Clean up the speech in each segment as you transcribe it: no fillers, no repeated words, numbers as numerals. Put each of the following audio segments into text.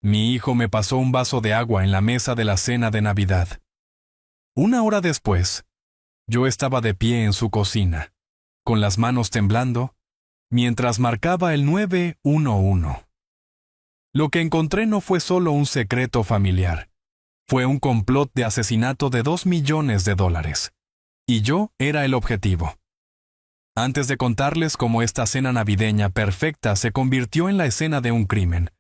Mi hijo me pasó un vaso de agua en la mesa de la cena de Navidad. Una hora después, yo estaba de pie en su cocina, con las manos temblando, mientras marcaba el 911. Lo que encontré no fue solo un secreto familiar. Fue un complot de asesinato de $2 millones. Y yo era el objetivo. Antes de contarles cómo esta cena navideña perfecta se convirtió en la escena de un crimen,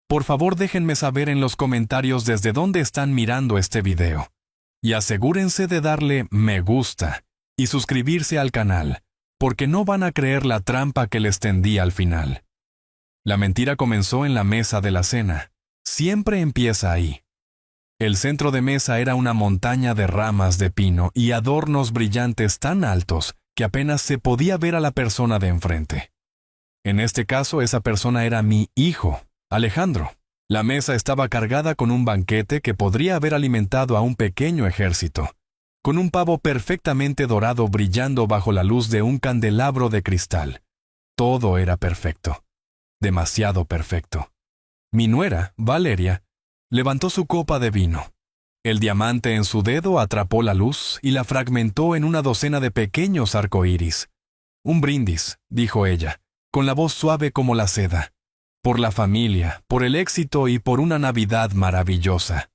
por favor déjenme saber en los comentarios desde dónde están mirando este video. Y asegúrense de darle me gusta y suscribirse al canal, porque no van a creer la trampa que les tendí al final. La mentira comenzó en la mesa de la cena. Siempre empieza ahí. El centro de mesa era una montaña de ramas de pino y adornos brillantes tan altos que apenas se podía ver a la persona de enfrente. En este caso, esa persona era mi hijo, Alejandro. La mesa estaba cargada con un banquete que podría haber alimentado a un pequeño ejército, con un pavo perfectamente dorado brillando bajo la luz de un candelabro de cristal. Todo era perfecto. Demasiado perfecto. Mi nuera, Valeria, levantó su copa de vino. El diamante en su dedo atrapó la luz y la fragmentó en una docena de pequeños arcoíris. Un brindis, dijo ella, con la voz suave como la seda. Por la familia, por el éxito y por una Navidad maravillosa.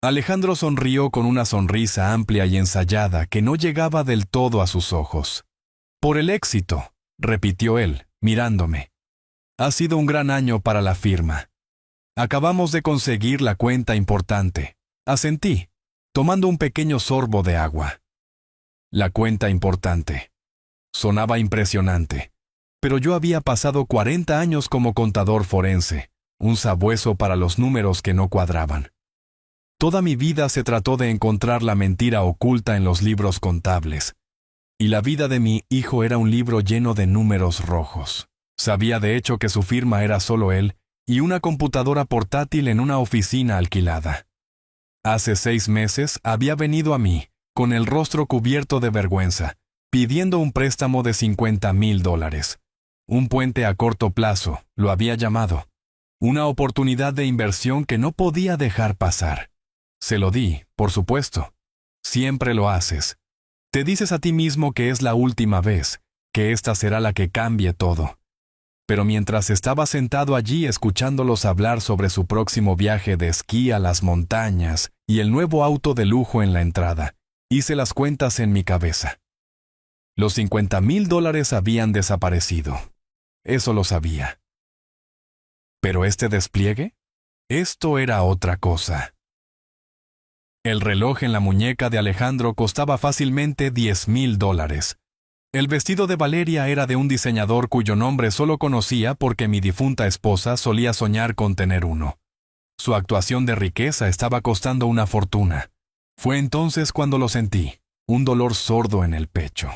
Alejandro sonrió con una sonrisa amplia y ensayada que no llegaba del todo a sus ojos. Por el éxito, repitió él, mirándome. Ha sido un gran año para la firma. Acabamos de conseguir la cuenta importante. Asentí, tomando un pequeño sorbo de agua. La cuenta importante. Sonaba impresionante. Pero yo había pasado 40 años como contador forense, un sabueso para los números que no cuadraban. Toda mi vida se trató de encontrar la mentira oculta en los libros contables. Y la vida de mi hijo era un libro lleno de números rojos. Sabía de hecho que su firma era solo él y una computadora portátil en una oficina alquilada. Hace 6 meses había venido a mí, con el rostro cubierto de vergüenza, pidiendo un préstamo de $50,000. Un puente a corto plazo, lo había llamado. Una oportunidad de inversión que no podía dejar pasar. Se lo di, por supuesto. Siempre lo haces. Te dices a ti mismo que es la última vez, que esta será la que cambie todo. Pero mientras estaba sentado allí escuchándolos hablar sobre su próximo viaje de esquí a las montañas y el nuevo auto de lujo en la entrada, hice las cuentas en mi cabeza. Los $50,000 habían desaparecido. Eso lo sabía. ¿Pero este despliegue? Esto era otra cosa. El reloj en la muñeca de Alejandro costaba fácilmente $10,000. El vestido de Valeria era de un diseñador cuyo nombre solo conocía porque mi difunta esposa solía soñar con tener uno. Su actuación de riqueza estaba costando una fortuna. Fue entonces cuando lo sentí, un dolor sordo en el pecho.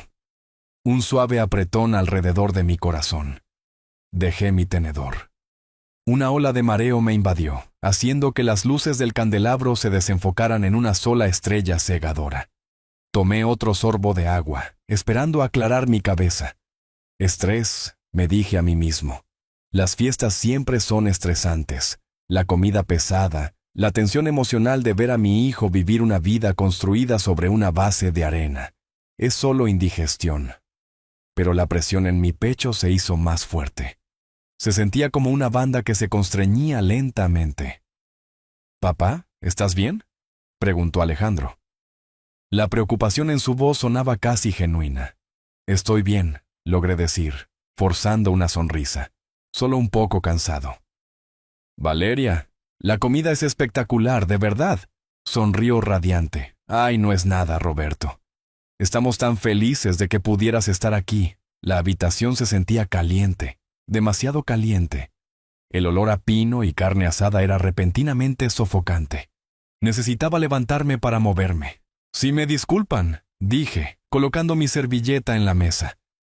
Un suave apretón alrededor de mi corazón. Dejé mi tenedor. Una ola de mareo me invadió, haciendo que las luces del candelabro se desenfocaran en una sola estrella cegadora. Tomé otro sorbo de agua, esperando aclarar mi cabeza. Estrés, me dije a mí mismo. Las fiestas siempre son estresantes. La comida pesada, la tensión emocional de ver a mi hijo vivir una vida construida sobre una base de arena. Es solo indigestión. Pero la presión en mi pecho se hizo más fuerte. Se sentía como una banda que se constreñía lentamente. «¿Papá, estás bien?», preguntó Alejandro. La preocupación en su voz sonaba casi genuina. «Estoy bien», logré decir, forzando una sonrisa. Solo un poco cansado. «Valeria, la comida es espectacular, de verdad», sonrió radiante. «Ay, no es nada, Roberto. Estamos tan felices de que pudieras estar aquí». La habitación se sentía caliente. Demasiado caliente. El olor a pino y carne asada era repentinamente sofocante. Necesitaba levantarme para moverme. «Si me disculpan», dije, colocando mi servilleta en la mesa.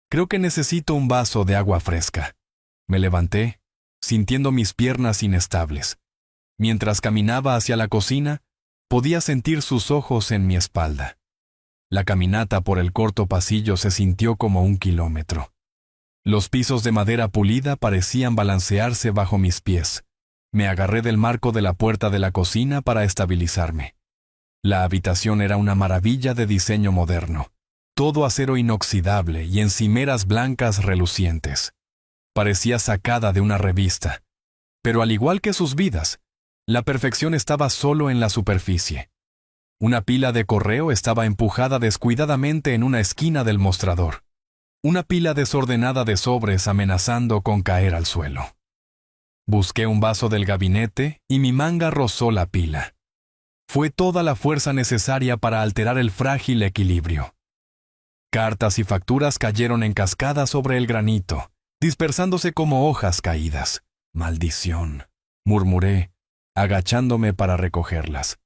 «Creo que necesito un vaso de agua fresca». Me levanté, sintiendo mis piernas inestables. Mientras caminaba hacia la cocina, podía sentir sus ojos en mi espalda. La caminata por el corto pasillo se sintió como 1 kilómetro. Los pisos de madera pulida parecían balancearse bajo mis pies. Me agarré del marco de la puerta de la cocina para estabilizarme. La habitación era una maravilla de diseño moderno. Todo acero inoxidable y encimeras blancas relucientes. Parecía sacada de una revista. Pero al igual que sus vidas, la perfección estaba solo en la superficie. Una pila de correo estaba empujada descuidadamente en una esquina del mostrador. Una pila desordenada de sobres amenazando con caer al suelo. Busqué un vaso del gabinete y mi manga rozó la pila. Fue toda la fuerza necesaria para alterar el frágil equilibrio. Cartas y facturas cayeron en cascada sobre el granito, dispersándose como hojas caídas. «Maldición», murmuré, agachándome para recogerlas.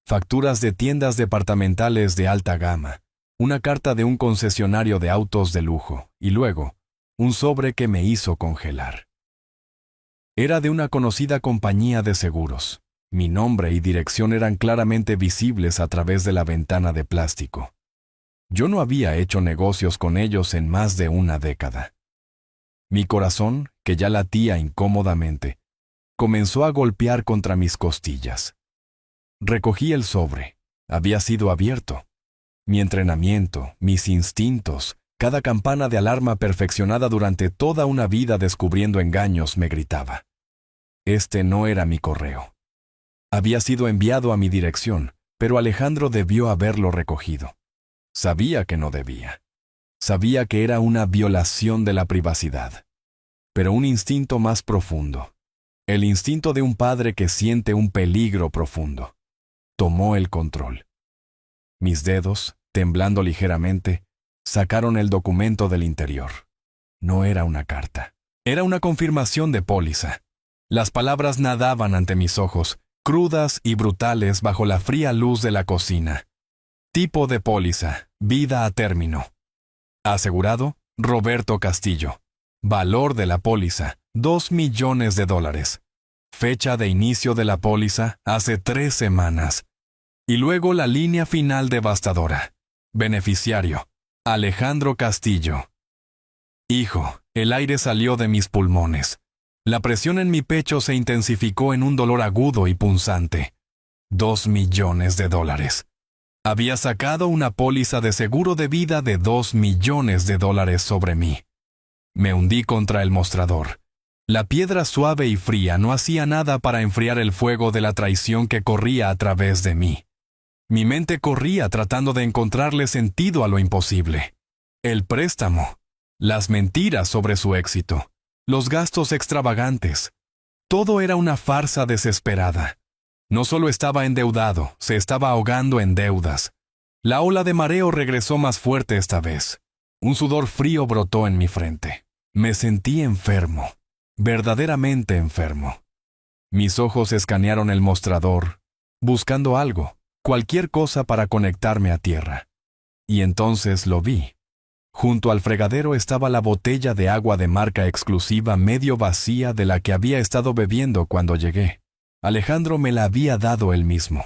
Facturas de tiendas departamentales de alta gama, una carta de un concesionario de autos de lujo, y luego, un sobre que me hizo congelar. Era de una conocida compañía de seguros. Mi nombre y dirección eran claramente visibles a través de la ventana de plástico. Yo no había hecho negocios con ellos en más de una década. Mi corazón, que ya latía incómodamente, comenzó a golpear contra mis costillas. Recogí el sobre. Había sido abierto. Mi entrenamiento, mis instintos, cada campana de alarma perfeccionada durante toda una vida descubriendo engaños me gritaba. Este no era mi correo. Había sido enviado a mi dirección, pero Alejandro debió haberlo recogido. Sabía que no debía. Sabía que era una violación de la privacidad. Pero un instinto más profundo, el instinto de un padre que siente un peligro profundo, tomó el control. Mis dedos, temblando ligeramente, sacaron el documento del interior. No era una carta. Era una confirmación de póliza. Las palabras nadaban ante mis ojos, crudas y brutales bajo la fría luz de la cocina. Tipo de póliza, vida a término. Asegurado, Roberto Castillo. Valor de la póliza, $2 millones. Fecha de inicio de la póliza, hace 3 semanas. Y luego la línea final devastadora. Beneficiario, Alejandro Castillo. Hijo, el aire salió de mis pulmones. La presión en mi pecho se intensificó en un dolor agudo y punzante. $2 millones. Había sacado una póliza de seguro de vida de $2 millones sobre mí. Me hundí contra el mostrador. La piedra suave y fría no hacía nada para enfriar el fuego de la traición que corría a través de mí. Mi mente corría tratando de encontrarle sentido a lo imposible. El préstamo, las mentiras sobre su éxito, los gastos extravagantes. Todo era una farsa desesperada. No solo estaba endeudado, se estaba ahogando en deudas. La ola de mareo regresó más fuerte esta vez. Un sudor frío brotó en mi frente. Me sentí enfermo, verdaderamente enfermo. Mis ojos escanearon el mostrador, buscando algo, cualquier cosa para conectarme a tierra. Y entonces lo vi. Junto al fregadero estaba la botella de agua de marca exclusiva medio vacía de la que había estado bebiendo cuando llegué. Alejandro me la había dado él mismo.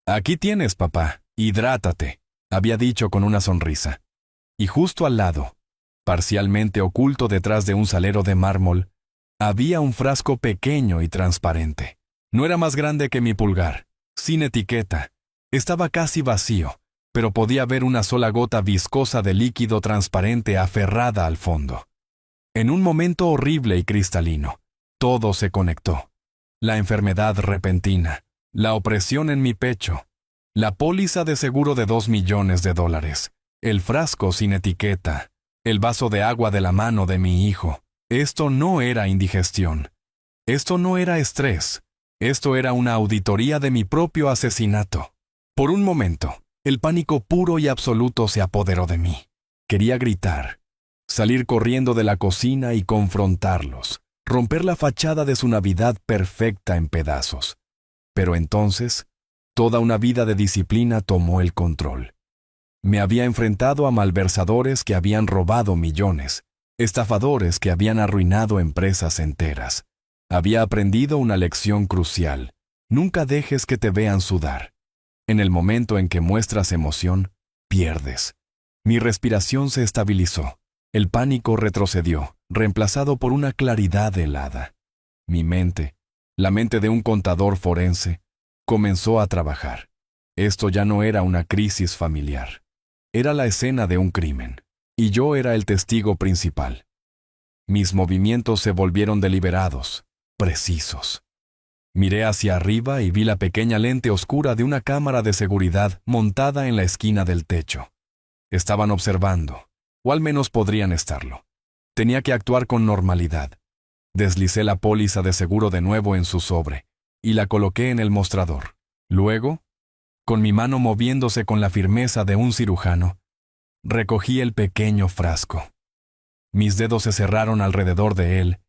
«Aquí tienes, papá, hidrátate», había dicho con una sonrisa. Y justo al lado, parcialmente oculto detrás de un salero de mármol, había un frasco pequeño y transparente. No era más grande que mi pulgar, sin etiqueta. Estaba casi vacío, pero podía ver una sola gota viscosa de líquido transparente aferrada al fondo. En un momento horrible y cristalino, todo se conectó. La enfermedad repentina, la opresión en mi pecho, la póliza de seguro de $2 millones, el frasco sin etiqueta, el vaso de agua de la mano de mi hijo. Esto no era indigestión. Esto no era estrés. Esto era una auditoría de mi propio asesinato. Por un momento, el pánico puro y absoluto se apoderó de mí. Quería gritar, salir corriendo de la cocina y confrontarlos, romper la fachada de su Navidad perfecta en pedazos. Pero entonces, toda una vida de disciplina tomó el control. Me había enfrentado a malversadores que habían robado millones, estafadores que habían arruinado empresas enteras. Había aprendido una lección crucial. Nunca dejes que te vean sudar. En el momento en que muestras emoción, pierdes. Mi respiración se estabilizó. El pánico retrocedió, reemplazado por una claridad helada. Mi mente, La mente de un contador forense comenzó a trabajar. Esto ya no era una crisis familiar. Era la escena de un crimen, y yo era el testigo principal. Mis movimientos se volvieron deliberados, precisos. Miré hacia arriba y vi la pequeña lente oscura de una cámara de seguridad montada en la esquina del techo. Estaban observando, o al menos podrían estarlo. Tenía que actuar con normalidad. Deslicé la póliza de seguro de nuevo en su sobre y la coloqué en el mostrador. Luego, con mi mano moviéndose con la firmeza de un cirujano, recogí el pequeño frasco. Mis dedos se cerraron alrededor de él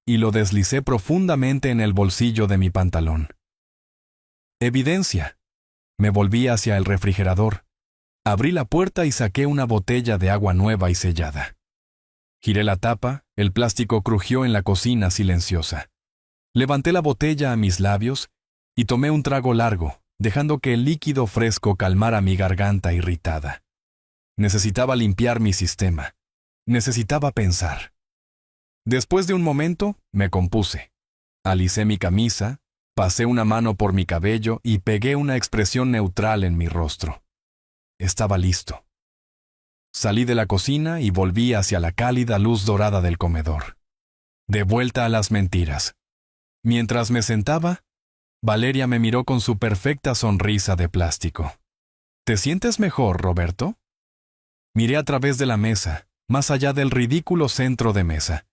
y lo deslicé profundamente en el bolsillo de mi pantalón. Evidencia. Me volví hacia el refrigerador. Abrí la puerta y saqué una botella de agua nueva y sellada. Giré la tapa, el plástico crujió en la cocina silenciosa. Levanté la botella a mis labios y tomé un trago largo, dejando que el líquido fresco calmara mi garganta irritada. Necesitaba limpiar mi sistema. Necesitaba pensar. Después de un momento, me compuse. Alicé mi camisa, pasé una mano por mi cabello y pegué una expresión neutral en mi rostro. Estaba listo. Salí de la cocina y volví hacia la cálida luz dorada del comedor. De vuelta a las mentiras. Mientras me sentaba, Valeria me miró con su perfecta sonrisa de plástico. ¿Te sientes mejor, Roberto? Miré a través de la mesa, más allá del ridículo centro de mesa,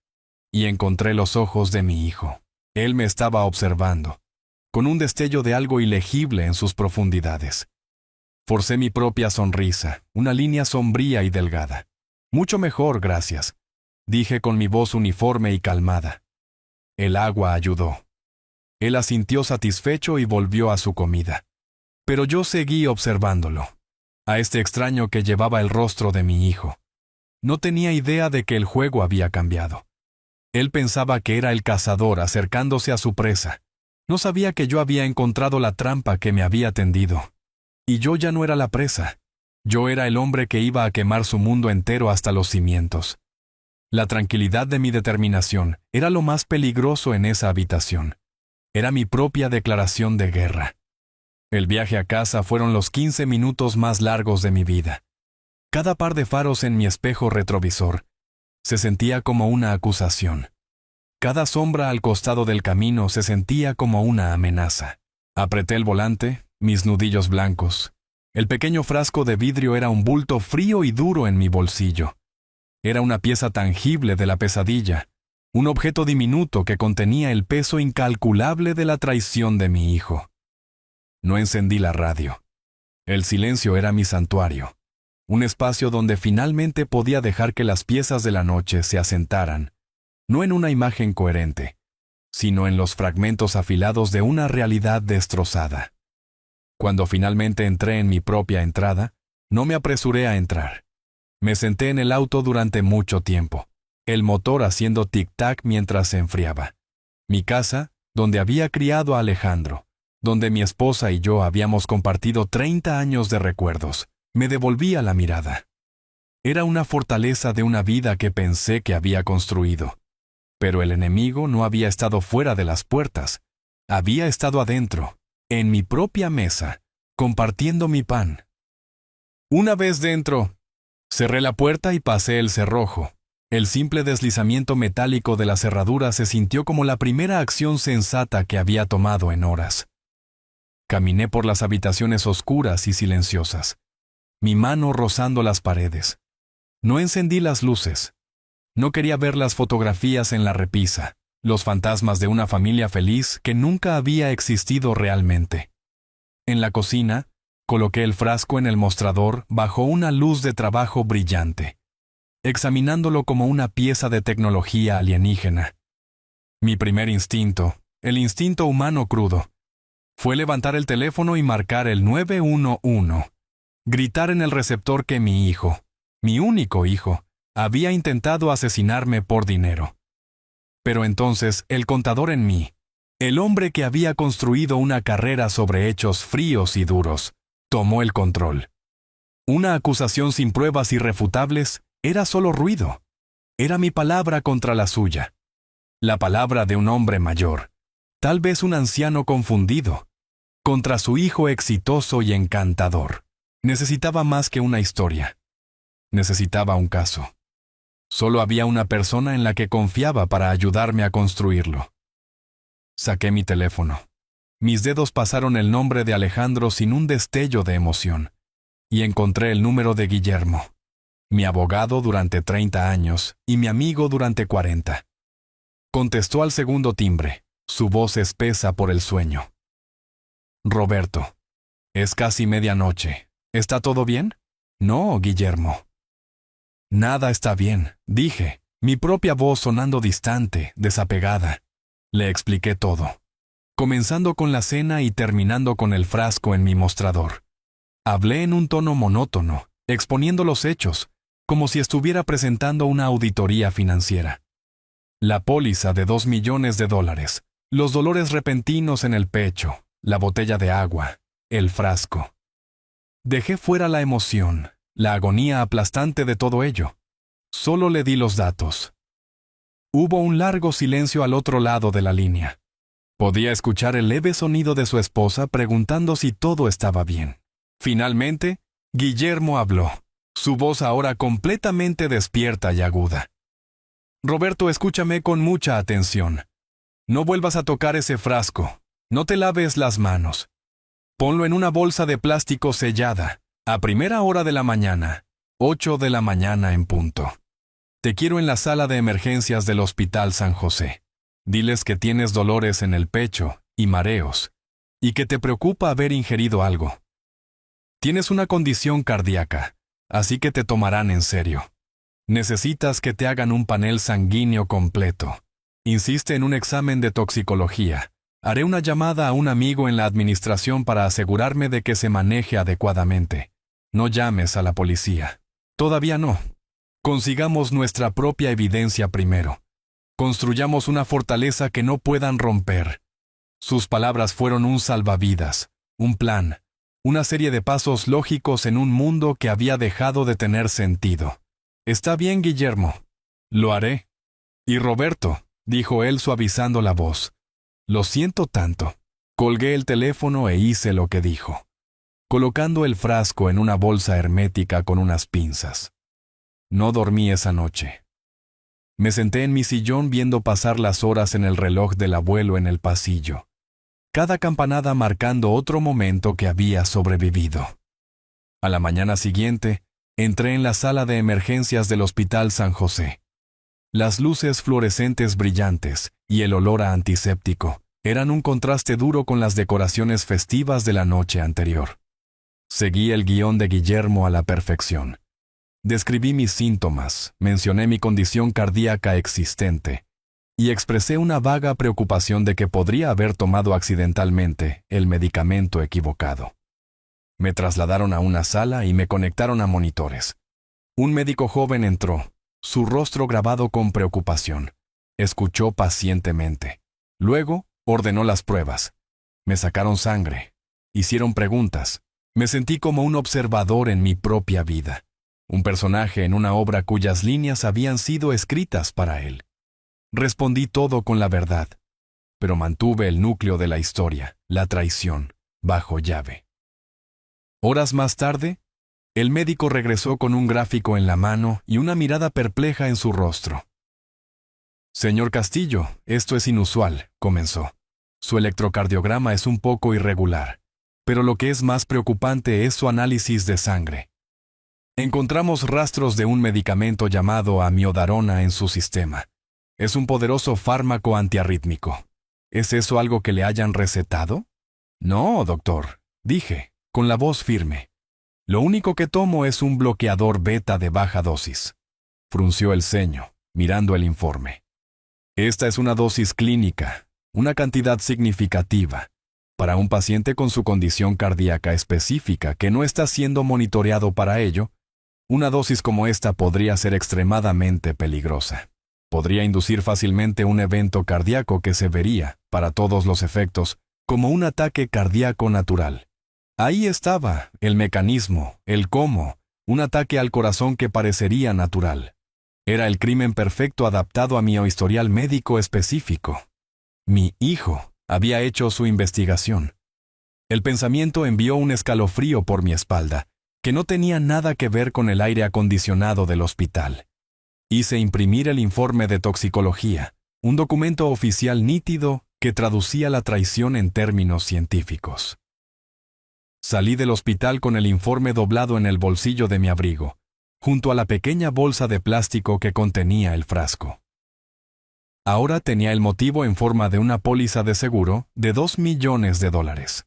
y encontré los ojos de mi hijo. Él me estaba observando, con un destello de algo ilegible en sus profundidades. Forcé mi propia sonrisa, una línea sombría y delgada. Mucho mejor, gracias, dije con mi voz uniforme y calmada. El agua ayudó. Él asintió satisfecho y volvió a su comida. Pero yo seguí observándolo, a este extraño que llevaba el rostro de mi hijo. No tenía idea de que el juego había cambiado. Él pensaba que era el cazador acercándose a su presa. No sabía que yo había encontrado la trampa que me había tendido. Y yo ya no era la presa. Yo era el hombre que iba a quemar su mundo entero hasta los cimientos. La tranquilidad de mi determinación era lo más peligroso en esa habitación. Era mi propia declaración de guerra. El viaje a casa fueron los 15 minutos más largos de mi vida. Cada par de faros en mi espejo retrovisor se sentía como una acusación. Cada sombra al costado del camino se sentía como una amenaza. Apreté el volante, mis nudillos blancos. El pequeño frasco de vidrio era un bulto frío y duro en mi bolsillo. Era una pieza tangible de la pesadilla, un objeto diminuto que contenía el peso incalculable de la traición de mi hijo. No encendí la radio. El silencio era mi santuario, un espacio donde finalmente podía dejar que las piezas de la noche se asentaran, no en una imagen coherente, sino en los fragmentos afilados de una realidad destrozada. Cuando finalmente entré en mi propia entrada, no me apresuré a entrar. Me senté en el auto durante mucho tiempo, el motor haciendo tic-tac mientras se enfriaba. Mi casa, donde había criado a Alejandro, donde mi esposa y yo habíamos compartido 30 años de recuerdos, me devolvía la mirada. Era una fortaleza de una vida que pensé que había construido. Pero el enemigo no había estado fuera de las puertas, había estado adentro, en mi propia mesa, compartiendo mi pan. Una vez dentro, cerré la puerta y pasé el cerrojo. El simple deslizamiento metálico de la cerradura se sintió como la primera acción sensata que había tomado en horas. Caminé por las habitaciones oscuras y silenciosas, mi mano rozando las paredes. No encendí las luces. No quería ver las fotografías en la repisa, los fantasmas de una familia feliz que nunca había existido realmente. En la cocina, coloqué el frasco en el mostrador bajo una luz de trabajo brillante, examinándolo como una pieza de tecnología alienígena. Mi primer instinto, el instinto humano crudo, fue levantar el teléfono y marcar el 911, gritar en el receptor que mi hijo, mi único hijo, había intentado asesinarme por dinero. Pero entonces el contador en mí, el hombre que había construido una carrera sobre hechos fríos y duros, tomó el control. Una acusación sin pruebas irrefutables era solo ruido. Era mi palabra contra la suya. La palabra de un hombre mayor, tal vez un anciano confundido, contra su hijo exitoso y encantador. Necesitaba más que una historia. Necesitaba un caso. Solo había una persona en la que confiaba para ayudarme a construirlo. Saqué mi teléfono. Mis dedos pasaron el nombre de Alejandro sin un destello de emoción, y encontré el número de Guillermo, mi abogado durante 30 años y mi amigo durante 40. Contestó al segundo timbre, su voz espesa por el sueño. Roberto. Es casi medianoche. ¿Está todo bien? No, Guillermo. Nada está bien, dije, mi propia voz sonando distante, desapegada. Le expliqué todo, comenzando con la cena y terminando con el frasco en mi mostrador. Hablé en un tono monótono, exponiendo los hechos, como si estuviera presentando una auditoría financiera. La póliza de $2 millones, los dolores repentinos en el pecho, la botella de agua, el frasco. Dejé fuera la emoción, la agonía aplastante de todo ello. Solo le di los datos. Hubo un largo silencio al otro lado de la línea. Podía escuchar el leve sonido de su esposa preguntando si todo estaba bien. Finalmente, Guillermo habló, su voz ahora completamente despierta y aguda. Roberto, escúchame con mucha atención. No vuelvas a tocar ese frasco. No te laves las manos. Ponlo en una bolsa de plástico sellada, a primera hora de la mañana, 8 de la mañana en punto. Te quiero en la sala de emergencias del Hospital San José. Diles que tienes dolores en el pecho y mareos, y que te preocupa haber ingerido algo. Tienes una condición cardíaca, así que te tomarán en serio. Necesitas que te hagan un panel sanguíneo completo. Insiste en un examen de toxicología. Haré una llamada a un amigo en la administración para asegurarme de que se maneje adecuadamente. No llames a la policía. Todavía no. Consigamos nuestra propia evidencia primero. Construyamos una fortaleza que no puedan romper. Sus palabras fueron un salvavidas, un plan, una serie de pasos lógicos en un mundo que había dejado de tener sentido. Está bien, Guillermo. Lo haré. Y Roberto, dijo él suavizando la voz. Lo siento tanto. Colgué el teléfono e hice lo que dijo, colocando el frasco en una bolsa hermética con unas pinzas. No dormí esa noche. Me senté en mi sillón viendo pasar las horas en el reloj del abuelo en el pasillo, cada campanada marcando otro momento que había sobrevivido. A la mañana siguiente, entré en la sala de emergencias del Hospital San José. Las luces fluorescentes brillantes y el olor a antiséptico eran un contraste duro con las decoraciones festivas de la noche anterior. Seguí el guión de Guillermo a la perfección. Describí mis síntomas, mencioné mi condición cardíaca existente y expresé una vaga preocupación de que podría haber tomado accidentalmente el medicamento equivocado. Me trasladaron a una sala y me conectaron a monitores. Un médico joven entró, su rostro grabado con preocupación. Escuchó pacientemente. Luego, ordenó las pruebas. Me sacaron sangre. Hicieron preguntas. Me sentí como un observador en mi propia vida. Un personaje en una obra cuyas líneas habían sido escritas para él. Respondí todo con la verdad, pero mantuve el núcleo de la historia, la traición, bajo llave. Horas más tarde, el médico regresó con un gráfico en la mano y una mirada perpleja en su rostro. Señor Castillo, esto es inusual, comenzó. Su electrocardiograma es un poco irregular, pero lo que es más preocupante es su análisis de sangre. Encontramos rastros de un medicamento llamado amiodarona en su sistema. Es un poderoso fármaco antiarrítmico. ¿Es eso algo que le hayan recetado? No, doctor, dije, con la voz firme. Lo único que tomo es un bloqueador beta de baja dosis. Frunció el ceño, mirando el informe. Esta es una dosis clínica, una cantidad significativa, para un paciente con su condición cardíaca específica que no está siendo monitoreado para ello. Una dosis como esta podría ser extremadamente peligrosa. Podría inducir fácilmente un evento cardíaco que se vería, para todos los efectos, como un ataque cardíaco natural. Ahí estaba el mecanismo, el cómo, un ataque al corazón que parecería natural. Era el crimen perfecto adaptado a mi historial médico específico. Mi hijo, Había hecho su investigación. El pensamiento envió un escalofrío por mi espalda, que no tenía nada que ver con el aire acondicionado del hospital. Hice imprimir el informe de toxicología, un documento oficial nítido que traducía la traición en términos científicos. Salí del hospital con el informe doblado en el bolsillo de mi abrigo, junto a la pequeña bolsa de plástico que contenía el frasco. Ahora tenía el motivo en forma de una póliza de seguro de $2 millones.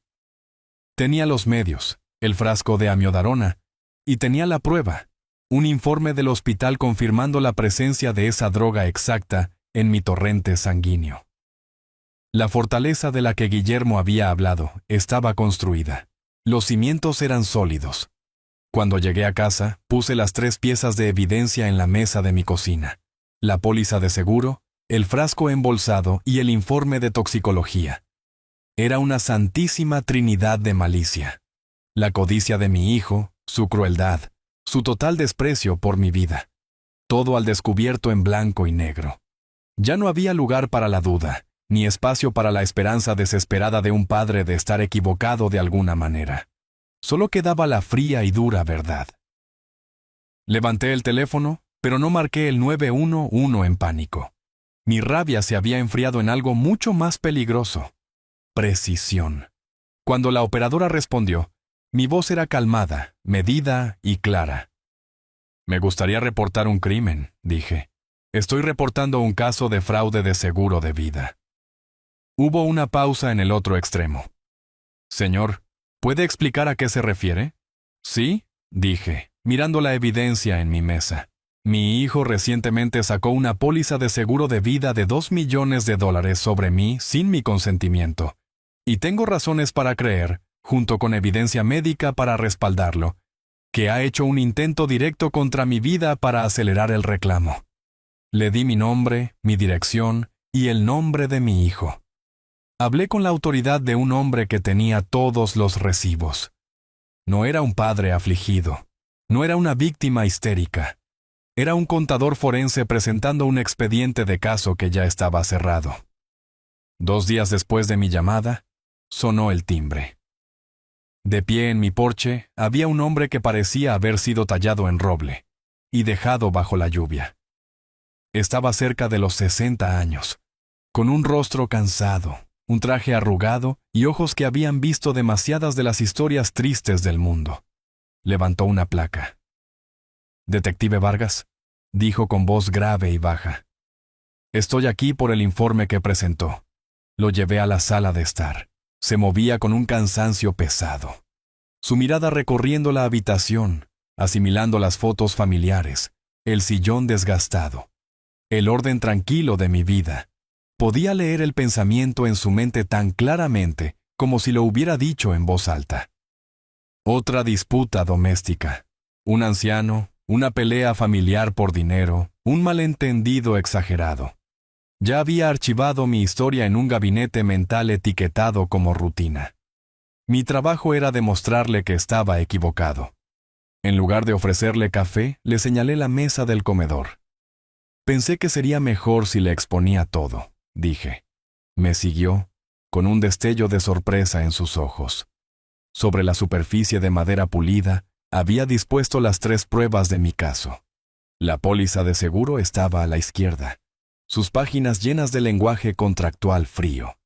Tenía los medios, el frasco de amiodarona, y tenía la prueba, un informe del hospital confirmando la presencia de esa droga exacta en mi torrente sanguíneo. La fortaleza de la que Guillermo había hablado estaba construida. Los cimientos eran sólidos. Cuando llegué a casa, puse las 3 piezas de evidencia en la mesa de mi cocina: la póliza de seguro, el frasco embolsado y el informe de toxicología. Era una santísima trinidad de malicia. La codicia de mi hijo, su crueldad, su total desprecio por mi vida. Todo al descubierto en blanco y negro. Ya no había lugar para la duda, ni espacio para la esperanza desesperada de un padre de estar equivocado de alguna manera. Solo quedaba la fría y dura verdad. Levanté el teléfono, pero no marqué el 911 en pánico. Mi rabia se había enfriado en algo mucho más peligroso: precisión. Cuando la operadora respondió, mi voz era calmada, medida y clara. Me gustaría reportar un crimen, dije. Estoy reportando un caso de fraude de seguro de vida. Hubo una pausa en el otro extremo. Señor, ¿puede explicar a qué se refiere? Sí, dije, mirando la evidencia en mi mesa. Mi hijo recientemente sacó una póliza de seguro de vida de $2 millones sobre mí sin mi consentimiento. Y tengo razones para creer, junto con evidencia médica para respaldarlo, que ha hecho un intento directo contra mi vida para acelerar el reclamo. Le di mi nombre, mi dirección y el nombre de mi hijo. Hablé con la autoridad de un hombre que tenía todos los recibos. No era un padre afligido. No era una víctima histérica. Era un contador forense presentando un expediente de caso que ya estaba cerrado. 2 días después de mi llamada, sonó el timbre. De pie en mi porche había un hombre que parecía haber sido tallado en roble y dejado bajo la lluvia. Estaba cerca de los 60 años, con un rostro cansado, un traje arrugado y ojos que habían visto demasiadas de las historias tristes del mundo. Levantó una placa. «Detective Vargas», dijo con voz grave y baja. «Estoy aquí por el informe que presentó». Lo llevé a la sala de estar. Se movía con un cansancio pesado. Su mirada recorriendo la habitación, asimilando las fotos familiares, el sillón desgastado, el orden tranquilo de mi vida. Podía leer el pensamiento en su mente tan claramente como si lo hubiera dicho en voz alta. Otra disputa doméstica. Un anciano, una pelea familiar por dinero, un malentendido exagerado. Ya había archivado mi historia en un gabinete mental etiquetado como rutina. Mi trabajo era demostrarle que estaba equivocado. En lugar de ofrecerle café, le señalé la mesa del comedor. Pensé que sería mejor si le exponía todo, dije. Me siguió, con un destello de sorpresa en sus ojos. Sobre la superficie de madera pulida, había dispuesto las 3 pruebas de mi caso. La póliza de seguro estaba a la izquierda, sus páginas llenas de lenguaje contractual frío.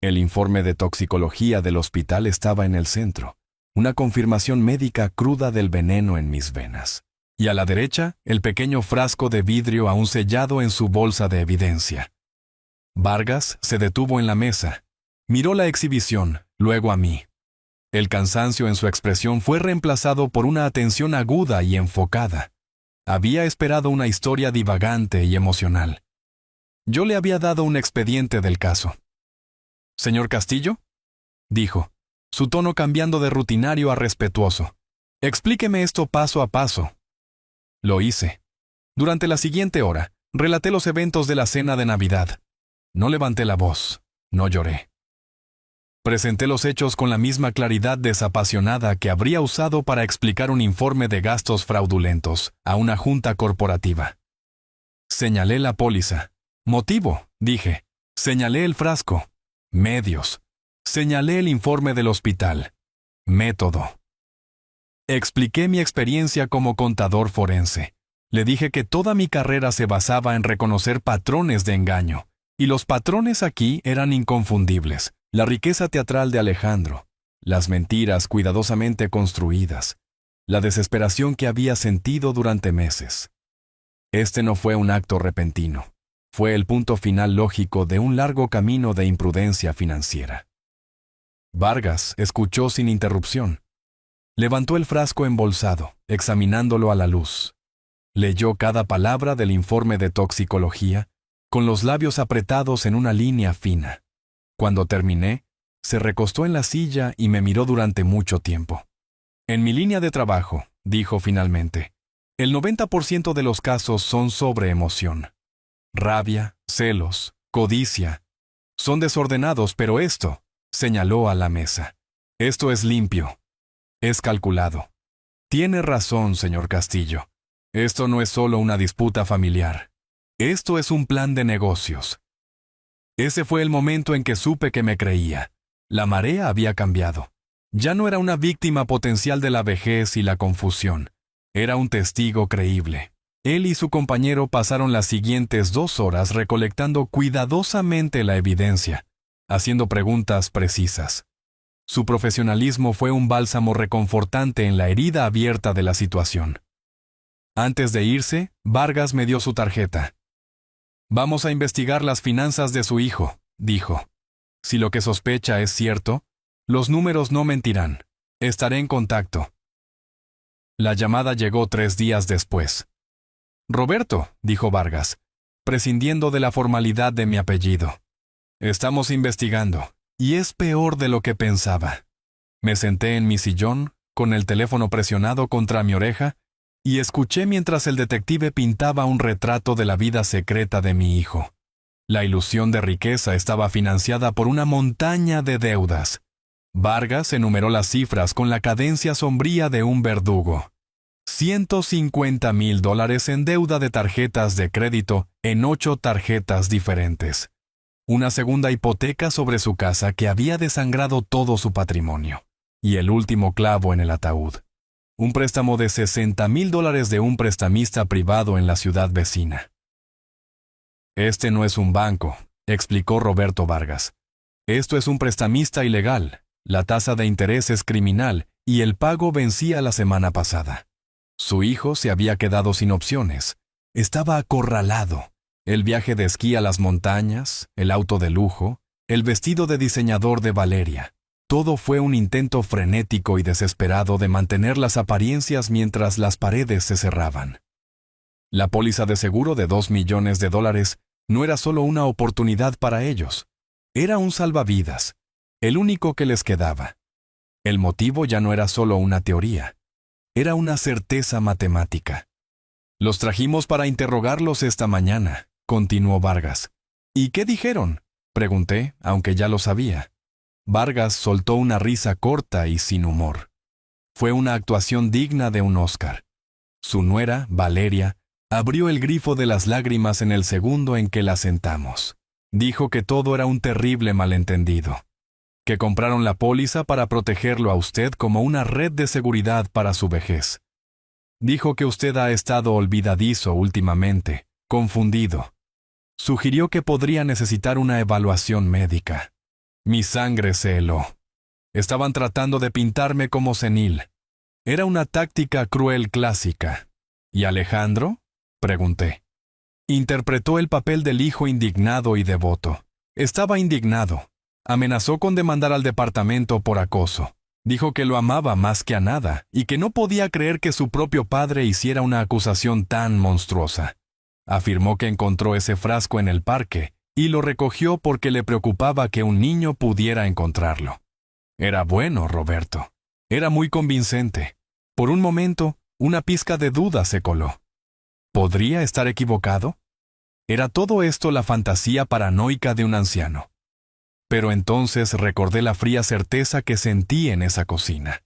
El informe de toxicología del hospital estaba en el centro, una confirmación médica cruda del veneno en mis venas. Y a la derecha, el pequeño frasco de vidrio aún sellado en su bolsa de evidencia. Vargas se detuvo en la mesa. Miró la exhibición, luego a mí. El cansancio en su expresión fue reemplazado por una atención aguda y enfocada. Había esperado una historia divagante y emocional. Yo le había dado un expediente del caso. «¿Señor Castillo?», dijo, su tono cambiando de rutinario a respetuoso. «Explíqueme esto paso a paso». Lo hice. Durante la siguiente hora, relaté los eventos de la cena de Navidad. No levanté la voz, no lloré. Presenté los hechos con la misma claridad desapasionada que habría usado para explicar un informe de gastos fraudulentos a una junta corporativa. Señalé la póliza. «Motivo», dije. Señalé el frasco. Medios. Señalé el informe del hospital. Método. Expliqué mi experiencia como contador forense. Le dije que toda mi carrera se basaba en reconocer patrones de engaño, y los patrones aquí eran inconfundibles. La riqueza teatral de Alejandro, las mentiras cuidadosamente construidas, la desesperación que había sentido durante meses. Este no fue un acto repentino. Fue el punto final lógico de un largo camino de imprudencia financiera. Vargas escuchó sin interrupción. Levantó el frasco embolsado, examinándolo a la luz. Leyó cada palabra del informe de toxicología, con los labios apretados en una línea fina. Cuando terminé, se recostó en la silla y me miró durante mucho tiempo. En mi línea de trabajo, dijo finalmente, el 90% de los casos son sobre emoción. Rabia, celos, codicia. Son desordenados, pero esto, señaló a la mesa. Esto es limpio. Es calculado. Tiene razón, señor Castillo. Esto no es solo una disputa familiar. Esto es un plan de negocios. Ese fue el momento en que supe que me creía. La marea había cambiado. Ya no era una víctima potencial de la vejez y la confusión. Era un testigo creíble. Él y su compañero pasaron las siguientes 2 horas recolectando cuidadosamente la evidencia, haciendo preguntas precisas. Su profesionalismo fue un bálsamo reconfortante en la herida abierta de la situación. Antes de irse, Vargas me dio su tarjeta. Vamos a investigar las finanzas de su hijo, dijo. Si lo que sospecha es cierto, los números no mentirán. Estaré en contacto. La llamada llegó 3 días después. Roberto, dijo Vargas, prescindiendo de la formalidad de mi apellido. Estamos investigando, y es peor de lo que pensaba. Me senté en mi sillón, con el teléfono presionado contra mi oreja, y escuché mientras el detective pintaba un retrato de la vida secreta de mi hijo. La ilusión de riqueza estaba financiada por una montaña de deudas. Vargas enumeró las cifras con la cadencia sombría de un verdugo. $150,000 en deuda de tarjetas de crédito en 8 tarjetas diferentes. Una segunda hipoteca sobre su casa que había desangrado todo su patrimonio. Y el último clavo en el ataúd. Un préstamo de $60,000 de un prestamista privado en la ciudad vecina. Este no es un banco, explicó Roberto Vargas. Esto es un prestamista ilegal. La tasa de interés es criminal y el pago vencía la semana pasada. Su hijo se había quedado sin opciones. Estaba acorralado. El viaje de esquí a las montañas, el auto de lujo, el vestido de diseñador de Valeria. Todo fue un intento frenético y desesperado de mantener las apariencias mientras las paredes se cerraban. La póliza de seguro de $2 millones no era solo una oportunidad para ellos. Era un salvavidas, el único que les quedaba. El motivo ya no era solo una teoría. Era una certeza matemática. Los trajimos para interrogarlos esta mañana, continuó Vargas. ¿Y qué dijeron?, pregunté, aunque ya lo sabía. Vargas soltó una risa corta y sin humor. Fue una actuación digna de un Oscar. Su nuera, Valeria, abrió el grifo de las lágrimas en el segundo en que la sentamos. Dijo que todo era un terrible malentendido. Que compraron la póliza para protegerlo a usted como una red de seguridad para su vejez. Dijo que usted ha estado olvidadizo últimamente, confundido. Sugirió que podría necesitar una evaluación médica. Mi sangre se heló. Estaban tratando de pintarme como senil. Era una táctica cruel clásica. ¿Y Alejandro?, pregunté. Interpretó el papel del hijo indignado y devoto. Estaba indignado. Amenazó con demandar al departamento por acoso. Dijo que lo amaba más que a nada y que no podía creer que su propio padre hiciera una acusación tan monstruosa. Afirmó que encontró ese frasco en el parque y lo recogió porque le preocupaba que un niño pudiera encontrarlo. Era bueno, Roberto. Era muy convincente. Por un momento, una pizca de duda se coló. ¿Podría estar equivocado? ¿Era todo esto la fantasía paranoica de un anciano? Pero entonces recordé la fría certeza que sentí en esa cocina.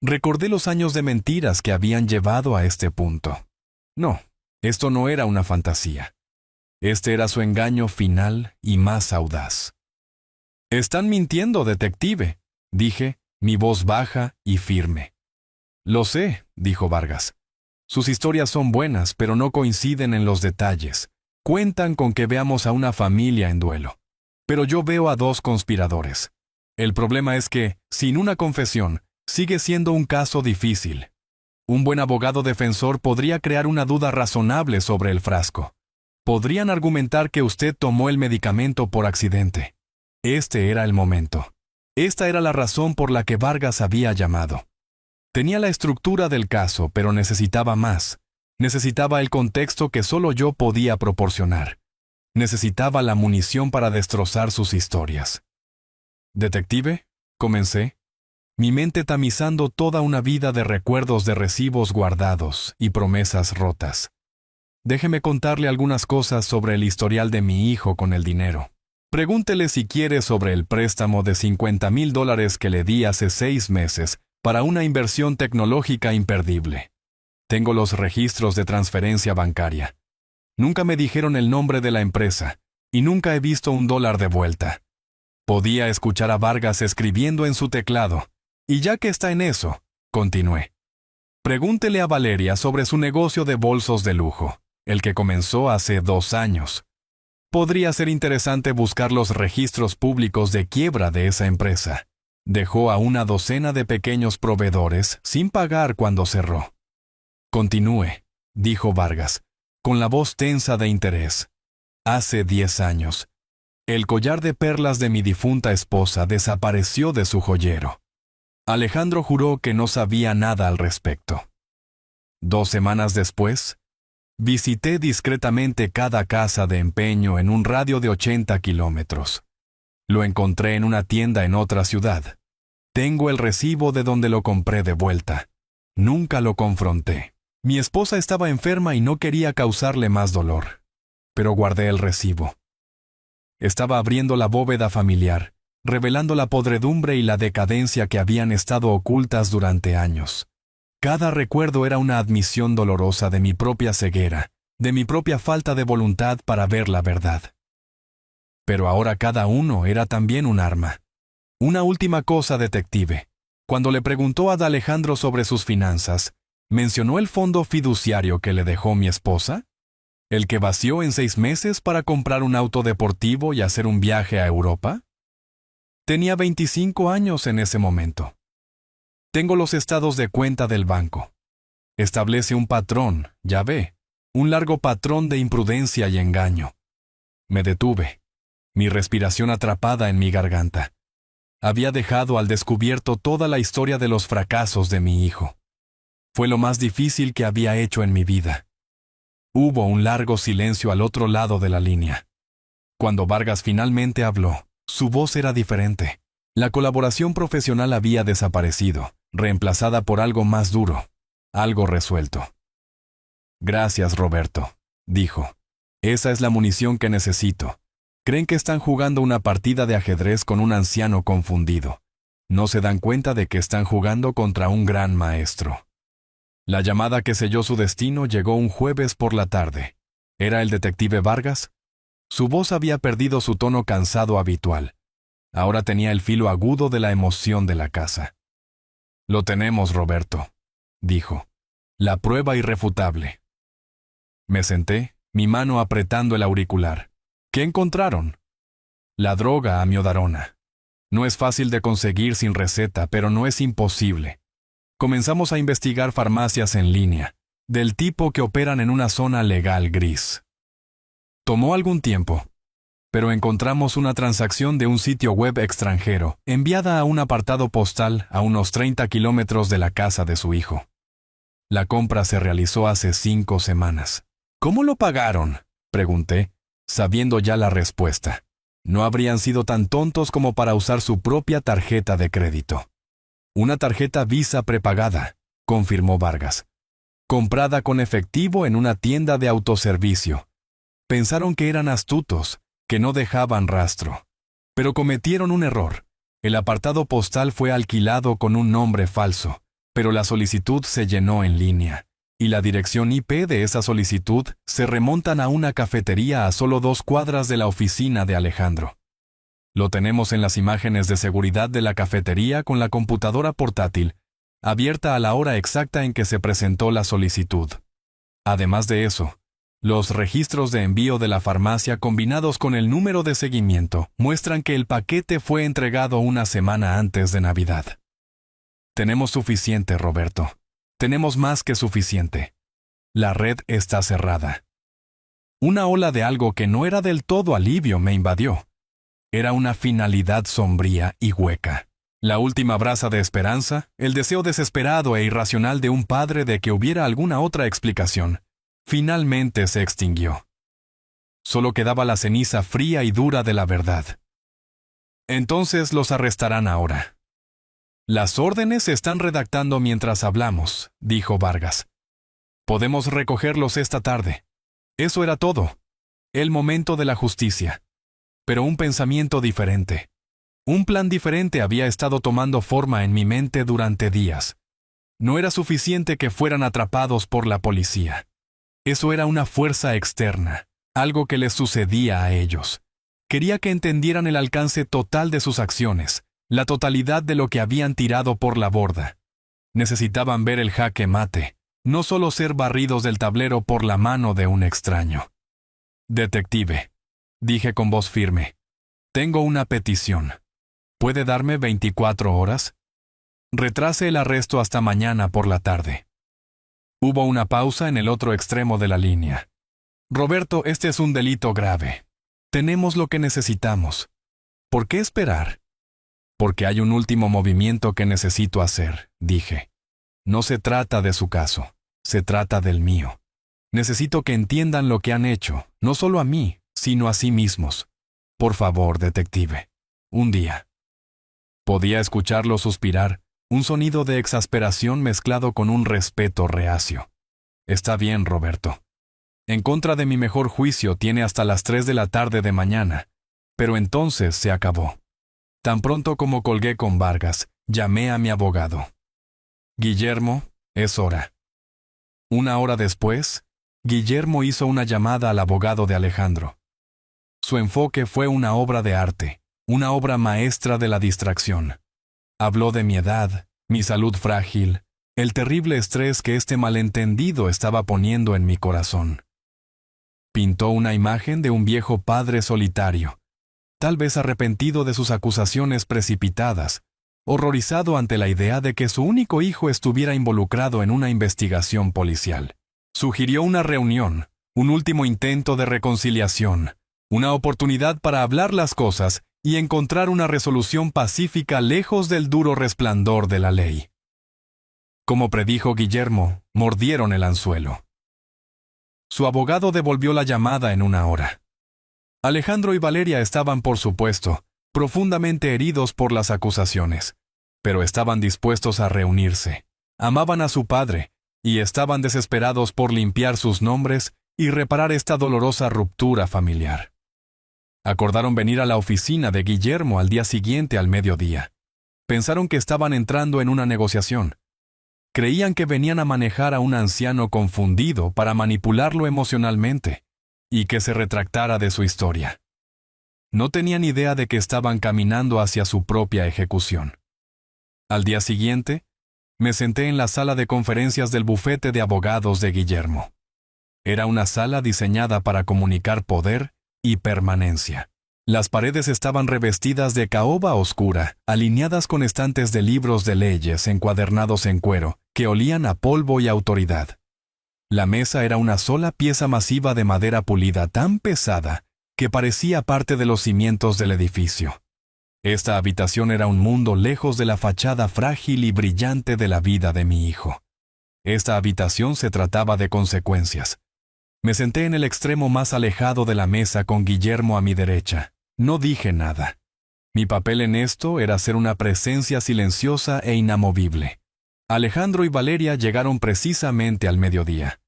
Recordé los años de mentiras que habían llevado a este punto. No, esto no era una fantasía. Este era su engaño final y más audaz. Están mintiendo, detective, dije, mi voz baja y firme. Lo sé, dijo Vargas. Sus historias son buenas, pero no coinciden en los detalles. Cuentan con que veamos a una familia en duelo. Pero yo veo a dos conspiradores. El problema es que, sin una confesión, sigue siendo un caso difícil. Un buen abogado defensor podría crear una duda razonable sobre el frasco. Podrían argumentar que usted tomó el medicamento por accidente. Este era el momento. Esta era la razón por la que Vargas había llamado. Tenía la estructura del caso, pero necesitaba más. Necesitaba el contexto que solo yo podía proporcionar. Necesitaba la munición para destrozar sus historias. «Detective», comencé, mi mente tamizando toda una vida de recuerdos de recibos guardados y promesas rotas. Déjeme contarle algunas cosas sobre el historial de mi hijo con el dinero. Pregúntele si quiere sobre el préstamo de $50,000 que le di hace 6 meses para una inversión tecnológica imperdible. Tengo los registros de transferencia bancaria. Nunca me dijeron el nombre de la empresa, y nunca he visto $1 de vuelta. Podía escuchar a Vargas escribiendo en su teclado, y ya que está en eso, continué. Pregúntele a Valeria sobre su negocio de bolsos de lujo, el que comenzó hace 2 años. Podría ser interesante buscar los registros públicos de quiebra de esa empresa. Dejó a una docena de pequeños proveedores sin pagar cuando cerró. Continúe, dijo Vargas, con la voz tensa de interés. Hace 10 años. El collar de perlas de mi difunta esposa desapareció de su joyero. Alejandro juró que no sabía nada al respecto. 2 semanas después, visité discretamente cada casa de empeño en un radio de 80 kilómetros. Lo encontré en una tienda en otra ciudad. Tengo el recibo de donde lo compré de vuelta. Nunca lo confronté. Mi esposa estaba enferma y no quería causarle más dolor. Pero guardé el recibo. Estaba abriendo la bóveda familiar, revelando la podredumbre y la decadencia que habían estado ocultas durante años. Cada recuerdo era una admisión dolorosa de mi propia ceguera, de mi propia falta de voluntad para ver la verdad. Pero ahora cada uno era también un arma. Una última cosa, detective. Cuando le preguntó a Alejandro sobre sus finanzas, ¿mencionó el fondo fiduciario que le dejó mi esposa? ¿El que vació en 6 meses para comprar un auto deportivo y hacer un viaje a Europa? Tenía 25 años en ese momento. Tengo los estados de cuenta del banco. Establece un patrón, ya ve, un largo patrón de imprudencia y engaño. Me detuve, mi respiración atrapada en mi garganta. Había dejado al descubierto toda la historia de los fracasos de mi hijo. Fue lo más difícil que había hecho en mi vida. Hubo un largo silencio al otro lado de la línea. Cuando Vargas finalmente habló, su voz era diferente. La colaboración profesional había desaparecido, reemplazada por algo más duro, algo resuelto. «Gracias, Roberto», dijo. «Esa es la munición que necesito. Creen que están jugando una partida de ajedrez con un anciano confundido. No se dan cuenta de que están jugando contra un gran maestro». La llamada que selló su destino llegó un jueves por la tarde. ¿Era el detective Vargas? Su voz había perdido su tono cansado habitual. Ahora tenía el filo agudo de la emoción de la caza. «Lo tenemos, Roberto», dijo. «La prueba irrefutable». Me senté, mi mano apretando el auricular. ¿Qué encontraron? La droga amiodarona. No es fácil de conseguir sin receta, pero no es imposible. Comenzamos a investigar farmacias en línea, del tipo que operan en una zona legal gris. Tomó algún tiempo, pero encontramos una transacción de un sitio web extranjero, enviada a un apartado postal a unos 30 kilómetros de la casa de su hijo. La compra se realizó hace 5 semanas. ¿Cómo lo pagaron?, pregunté, sabiendo ya la respuesta. No habrían sido tan tontos como para usar su propia tarjeta de crédito. Una tarjeta Visa prepagada, confirmó Vargas. Comprada con efectivo en una tienda de autoservicio. Pensaron que eran astutos, que no dejaban rastro. Pero cometieron un error. El apartado postal fue alquilado con un nombre falso, pero la solicitud se llenó en línea, y la dirección IP de esa solicitud se remontan a una cafetería a solo 2 cuadras de la oficina de Alejandro. Lo tenemos en las imágenes de seguridad de la cafetería con la computadora portátil, abierta a la hora exacta en que se presentó la solicitud. Además de eso, los registros de envío de la farmacia combinados con el número de seguimiento muestran que el paquete fue entregado una semana antes de Navidad. Tenemos suficiente, Roberto. Tenemos más que suficiente. La red está cerrada. Una ola de algo que no era del todo alivio me invadió. Era una finalidad sombría y hueca. La última brasa de esperanza, el deseo desesperado e irracional de un padre de que hubiera alguna otra explicación, finalmente se extinguió. Solo quedaba la ceniza fría y dura de la verdad. Entonces los arrestarán ahora. Las órdenes se están redactando mientras hablamos, dijo Vargas. Podemos recogerlos esta tarde. Eso era todo. El momento de la justicia. Pero un pensamiento diferente. Un plan diferente había estado tomando forma en mi mente durante días. No era suficiente que fueran atrapados por la policía. Eso era una fuerza externa, algo que les sucedía a ellos. Quería que entendieran el alcance total de sus acciones, la totalidad de lo que habían tirado por la borda. Necesitaban ver el jaque mate, no solo ser barridos del tablero por la mano de un extraño. Detective, dije con voz firme, tengo una petición. ¿Puede darme 24 horas? Retrase el arresto hasta mañana por la tarde. Hubo una pausa en el otro extremo de la línea. Roberto, este es un delito grave. Tenemos lo que necesitamos. ¿Por qué esperar? Porque hay un último movimiento que necesito hacer, dije. No se trata de su caso, se trata del mío. Necesito que entiendan lo que han hecho, no solo a mí, sino a sí mismos. Por favor, detective. Un día. Podía escucharlo suspirar, un sonido de exasperación mezclado con un respeto reacio. Está bien, Roberto. En contra de mi mejor juicio tiene hasta las 3 de la tarde de mañana, pero entonces se acabó. Tan pronto como colgué con Vargas, llamé a mi abogado. Guillermo, es hora. Una hora después, Guillermo hizo una llamada al abogado de Alejandro. Su enfoque fue una obra de arte, una obra maestra de la distracción. Habló de mi edad, mi salud frágil, el terrible estrés que este malentendido estaba poniendo en mi corazón. Pintó una imagen de un viejo padre solitario, tal vez arrepentido de sus acusaciones precipitadas, horrorizado ante la idea de que su único hijo estuviera involucrado en una investigación policial. Sugirió una reunión, un último intento de reconciliación, una oportunidad para hablar las cosas y encontrar una resolución pacífica lejos del duro resplandor de la ley. Como predijo Guillermo, mordieron el anzuelo. Su abogado devolvió la llamada en una hora. Alejandro y Valeria estaban, por supuesto, profundamente heridos por las acusaciones, pero estaban dispuestos a reunirse. Amaban a su padre y estaban desesperados por limpiar sus nombres y reparar esta dolorosa ruptura familiar. Acordaron venir a la oficina de Guillermo al día siguiente al mediodía. Pensaron que estaban entrando en una negociación. Creían que venían a manejar a un anciano confundido para manipularlo emocionalmente y que se retractara de su historia. No tenían idea de que estaban caminando hacia su propia ejecución. Al día siguiente, me senté en la sala de conferencias del bufete de abogados de Guillermo. Era una sala diseñada para comunicar poder y permanencia. Las paredes estaban revestidas de caoba oscura, alineadas con estantes de libros de leyes encuadernados en cuero, que olían a polvo y autoridad. La mesa era una sola pieza masiva de madera pulida tan pesada que parecía parte de los cimientos del edificio. Esta habitación era un mundo lejos de la fachada frágil y brillante de la vida de mi hijo. Esta habitación se trataba de consecuencias. Me senté en el extremo más alejado de la mesa con Guillermo a mi derecha. No dije nada. Mi papel en esto era ser una presencia silenciosa e inamovible. Alejandro y Valeria llegaron precisamente al mediodía.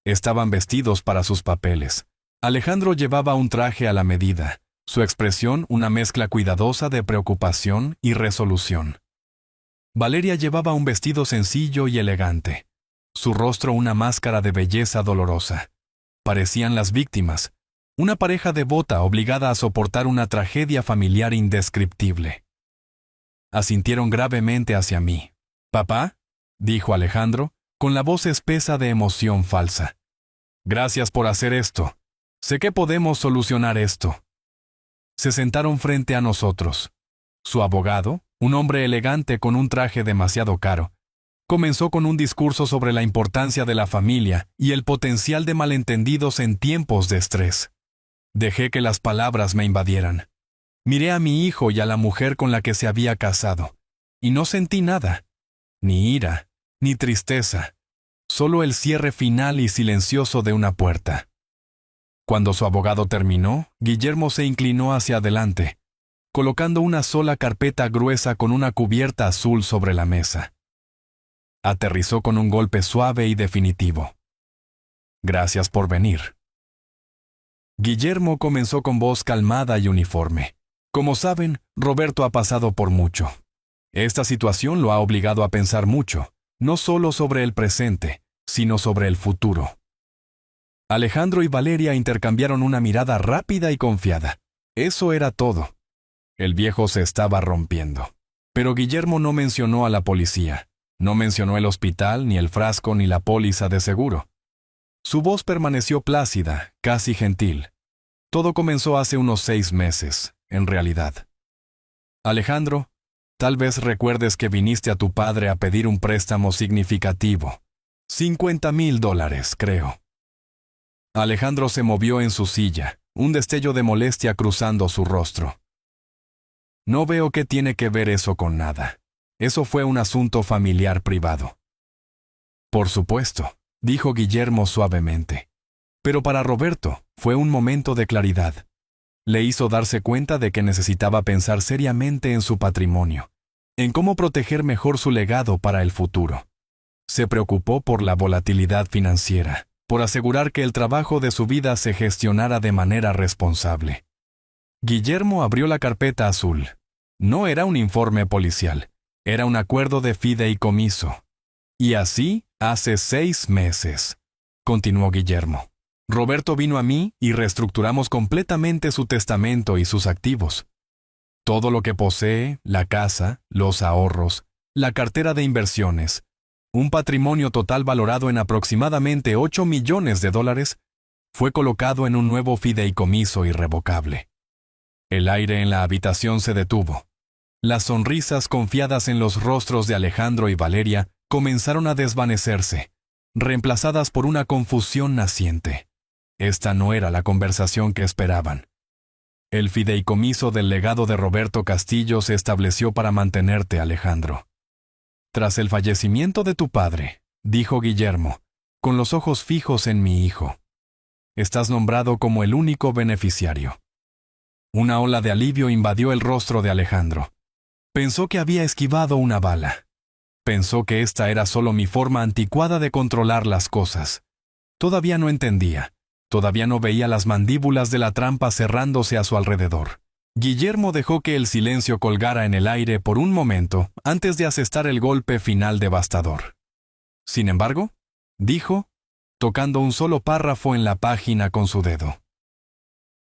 Estaban vestidos para sus papeles. Alejandro llevaba un traje a la medida, su expresión una mezcla cuidadosa de preocupación y resolución. Valeria llevaba un vestido sencillo y elegante, su rostro una máscara de belleza dolorosa. Parecían las víctimas, Una pareja devota obligada a soportar una tragedia familiar indescriptible. Asintieron gravemente hacia mí. «Papá», dijo Alejandro, con la voz espesa de emoción falsa. «Gracias por hacer esto. Sé que podemos solucionar esto». Se sentaron frente a nosotros. Su abogado, un hombre elegante con un traje demasiado caro, comenzó con un discurso sobre la importancia de la familia y el potencial de malentendidos en tiempos de estrés. Dejé que las palabras me invadieran. Miré a mi hijo y a la mujer con la que se había casado, y no sentí nada, ni ira, ni tristeza, solo el cierre final y silencioso de una puerta. Cuando su abogado terminó, Guillermo se inclinó hacia adelante, colocando una sola carpeta gruesa con una cubierta azul sobre la mesa. Aterrizó con un golpe suave y definitivo. «Gracias por venir». Guillermo comenzó con voz calmada y uniforme. «Como saben, Roberto ha pasado por mucho. Esta situación lo ha obligado a pensar mucho, no solo sobre el presente, sino sobre el futuro». Alejandro y Valeria intercambiaron una mirada rápida y confiada. Eso era todo. El viejo se estaba rompiendo. Pero Guillermo no mencionó a la policía. No mencionó el hospital, ni el frasco, ni la póliza de seguro. Su voz permaneció plácida, casi gentil. Todo comenzó hace unos 6 meses, en realidad. «Alejandro, tal vez recuerdes que viniste a tu padre a pedir un préstamo significativo. $50,000, creo». Alejandro se movió en su silla, un destello de molestia cruzando su rostro. «No veo qué tiene que ver eso con nada. Eso fue un asunto familiar privado». «Por supuesto», dijo Guillermo suavemente. Pero para Roberto fue un momento de claridad. Le hizo darse cuenta de que necesitaba pensar seriamente en su patrimonio, en cómo proteger mejor su legado para el futuro. Se preocupó por la volatilidad financiera, por asegurar que el trabajo de su vida se gestionara de manera responsable. Guillermo abrió la carpeta azul. No era un informe policial, era un acuerdo de fideicomiso. «Y así, hace 6 meses», continuó Guillermo. «Roberto vino a mí y reestructuramos completamente su testamento y sus activos. Todo lo que posee, la casa, los ahorros, la cartera de inversiones, un patrimonio total valorado en aproximadamente $8 millones, fue colocado en un nuevo fideicomiso irrevocable». El aire en la habitación se detuvo. Las sonrisas confiadas en los rostros de Alejandro y Valeria comenzaron a desvanecerse, reemplazadas por una confusión naciente. Esta no era la conversación que esperaban. «El fideicomiso del legado de Roberto Castillo se estableció para mantenerte, Alejandro. Tras el fallecimiento de tu padre», dijo Guillermo, con los ojos fijos en mi hijo, «estás nombrado como el único beneficiario». Una ola de alivio invadió el rostro de Alejandro. Pensó que había esquivado una bala. Pensó que esta era solo mi forma anticuada de controlar las cosas. Todavía no entendía. Todavía no veía las mandíbulas de la trampa cerrándose a su alrededor. Guillermo dejó que el silencio colgara en el aire por un momento antes de asestar el golpe final devastador. «Sin embargo», dijo, tocando un solo párrafo en la página con su dedo.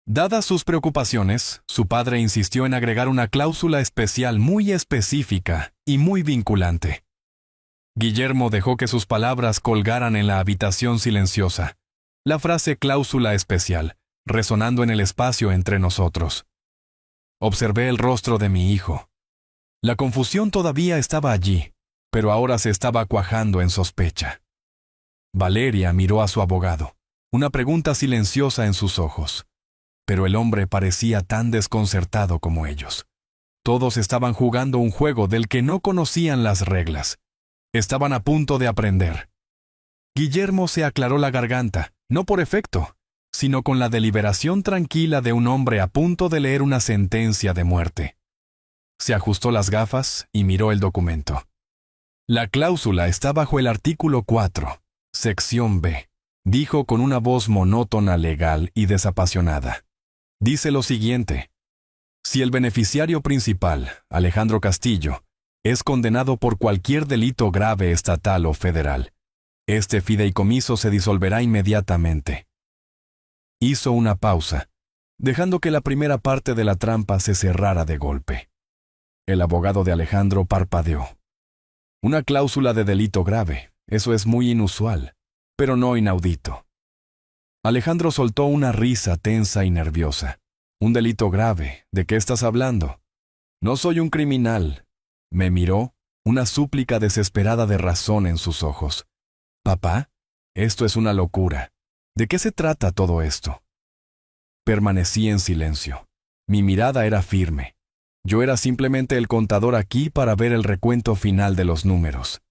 Dadas sus preocupaciones, su padre insistió en agregar una cláusula especial muy específica y muy vinculante. Guillermo dejó que sus palabras colgaran en la habitación silenciosa. La frase cláusula especial, resonando en el espacio entre nosotros. Observé el rostro de mi hijo. La confusión todavía estaba allí, pero ahora se estaba cuajando en sospecha. Valeria miró a su abogado, una pregunta silenciosa en sus ojos. Pero el hombre parecía tan desconcertado como ellos. Todos estaban jugando un juego del que no conocían las reglas. Estaban a punto de aprender. Guillermo se aclaró la garganta, no por efecto, sino con la deliberación tranquila de un hombre a punto de leer una sentencia de muerte. Se ajustó las gafas y miró el documento. La cláusula está bajo el artículo 4, sección B, dijo con una voz monótona, legal y desapasionada. Dice lo siguiente: si el beneficiario principal, Alejandro Castillo, es condenado por cualquier delito grave estatal o federal, este fideicomiso se disolverá inmediatamente. Hizo una pausa, dejando que la primera parte de la trampa se cerrara de golpe. El abogado de Alejandro parpadeó. Una cláusula de delito grave, eso es muy inusual, pero no inaudito. Alejandro soltó una risa tensa y nerviosa. Un delito grave, ¿de qué estás hablando? No soy un criminal. Me miró, una súplica desesperada de razón en sus ojos. Papá, esto es una locura. ¿De qué se trata todo esto? Permanecí en silencio. Mi mirada era firme. Yo era simplemente el contador aquí para ver el recuento final de los números.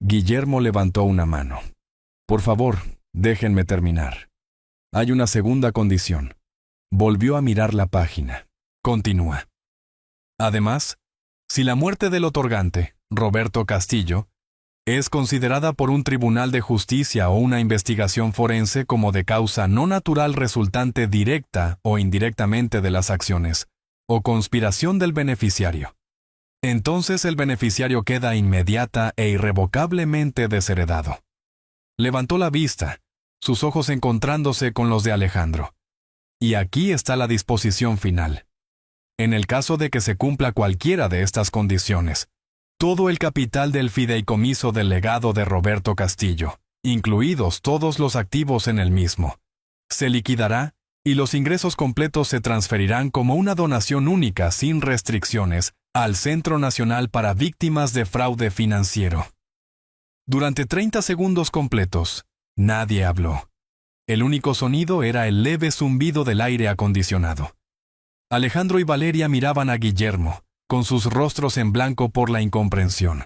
Guillermo levantó una mano. Por favor, déjenme terminar. Hay una segunda condición. Volvió a mirar la página. Continúa. Además, si la muerte del otorgante, Roberto Castillo, es considerada por un tribunal de justicia o una investigación forense como de causa no natural resultante directa o indirectamente de las acciones, o conspiración del beneficiario, entonces el beneficiario queda inmediata e irrevocablemente desheredado. Levantó la vista, sus ojos encontrándose con los de Alejandro. Y aquí está la disposición final. En el caso de que se cumpla cualquiera de estas condiciones, todo el capital del fideicomiso del legado de Roberto Castillo, incluidos todos los activos en el mismo, se liquidará y los ingresos completos se transferirán como una donación única sin restricciones al Centro Nacional para Víctimas de Fraude Financiero. Durante 30 segundos completos, nadie habló. El único sonido era el leve zumbido del aire acondicionado. Alejandro y Valeria miraban a Guillermo, con sus rostros en blanco por la incomprensión,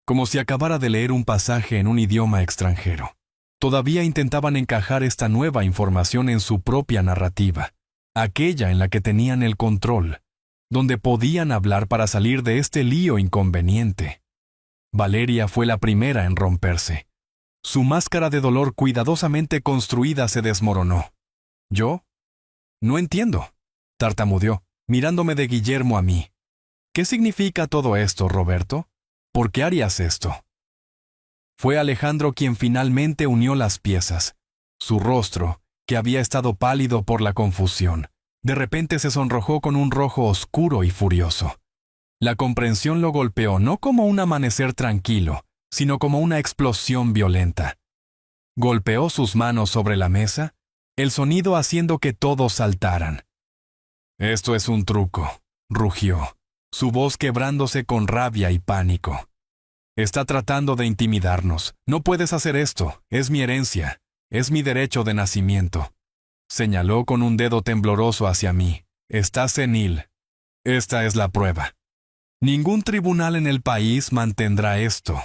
como si acabara de leer un pasaje en un idioma extranjero. Todavía intentaban encajar esta nueva información en su propia narrativa, aquella en la que tenían el control, donde podían hablar para salir de este lío inconveniente. Valeria fue la primera en romperse. Su máscara de dolor cuidadosamente construida se desmoronó. ¿Yo? No entiendo, tartamudeó, mirándome de Guillermo a mí. ¿Qué significa todo esto, Roberto? ¿Por qué harías esto? Fue Alejandro quien finalmente unió las piezas. Su rostro, que había estado pálido por la confusión, de repente se sonrojó con un rojo oscuro y furioso. La comprensión lo golpeó no como un amanecer tranquilo, sino como una explosión violenta. Golpeó sus manos sobre la mesa, el sonido haciendo que todos saltaran. «Esto es un truco», rugió, su voz quebrándose con rabia y pánico. «Está tratando de intimidarnos. No puedes hacer esto. Es mi herencia. Es mi derecho de nacimiento». Señaló con un dedo tembloroso hacia mí. «Está senil. Esta es la prueba. Ningún tribunal en el país mantendrá esto.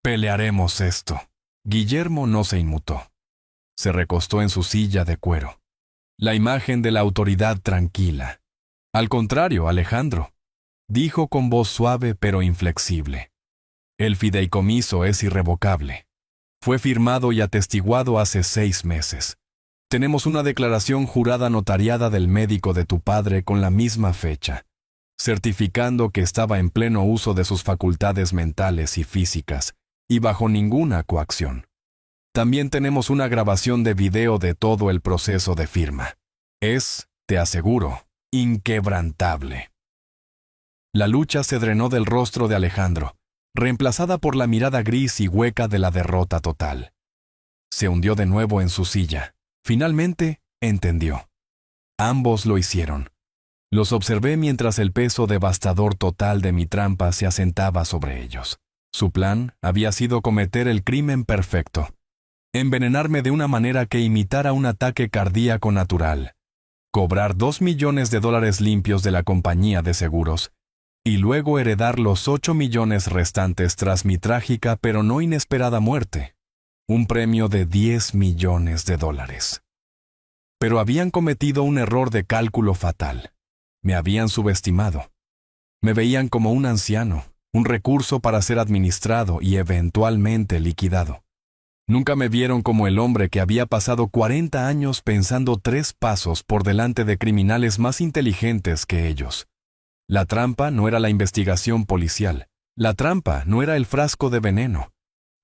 Pelearemos esto». Guillermo no se inmutó. Se recostó en su silla de cuero. La imagen de la autoridad tranquila. «Al contrario, Alejandro», dijo con voz suave pero inflexible. «El fideicomiso es irrevocable. Fue firmado y atestiguado hace 6 meses. Tenemos una declaración jurada notariada del médico de tu padre con la misma fecha, certificando que estaba en pleno uso de sus facultades mentales y físicas, y bajo ninguna coacción. También tenemos una grabación de video de todo el proceso de firma. Es, te aseguro, inquebrantable». La lucha se drenó del rostro de Alejandro, reemplazada por la mirada gris y hueca de la derrota total. Se hundió de nuevo en su silla. Finalmente, entendió. Ambos lo hicieron. Los observé mientras el peso devastador total de mi trampa se asentaba sobre ellos. Su plan había sido cometer el crimen perfecto. Envenenarme de una manera que imitara un ataque cardíaco natural. Cobrar $2 millones limpios de la compañía de seguros y luego heredar los 8 millones restantes tras mi trágica pero no inesperada muerte. Un premio de $10 millones. Pero habían cometido un error de cálculo fatal. Me habían subestimado. Me veían como un anciano, un recurso para ser administrado y eventualmente liquidado. Nunca me vieron como el hombre que había pasado 40 años pensando 3 pasos por delante de criminales más inteligentes que ellos. La trampa no era la investigación policial. La trampa no era el frasco de veneno.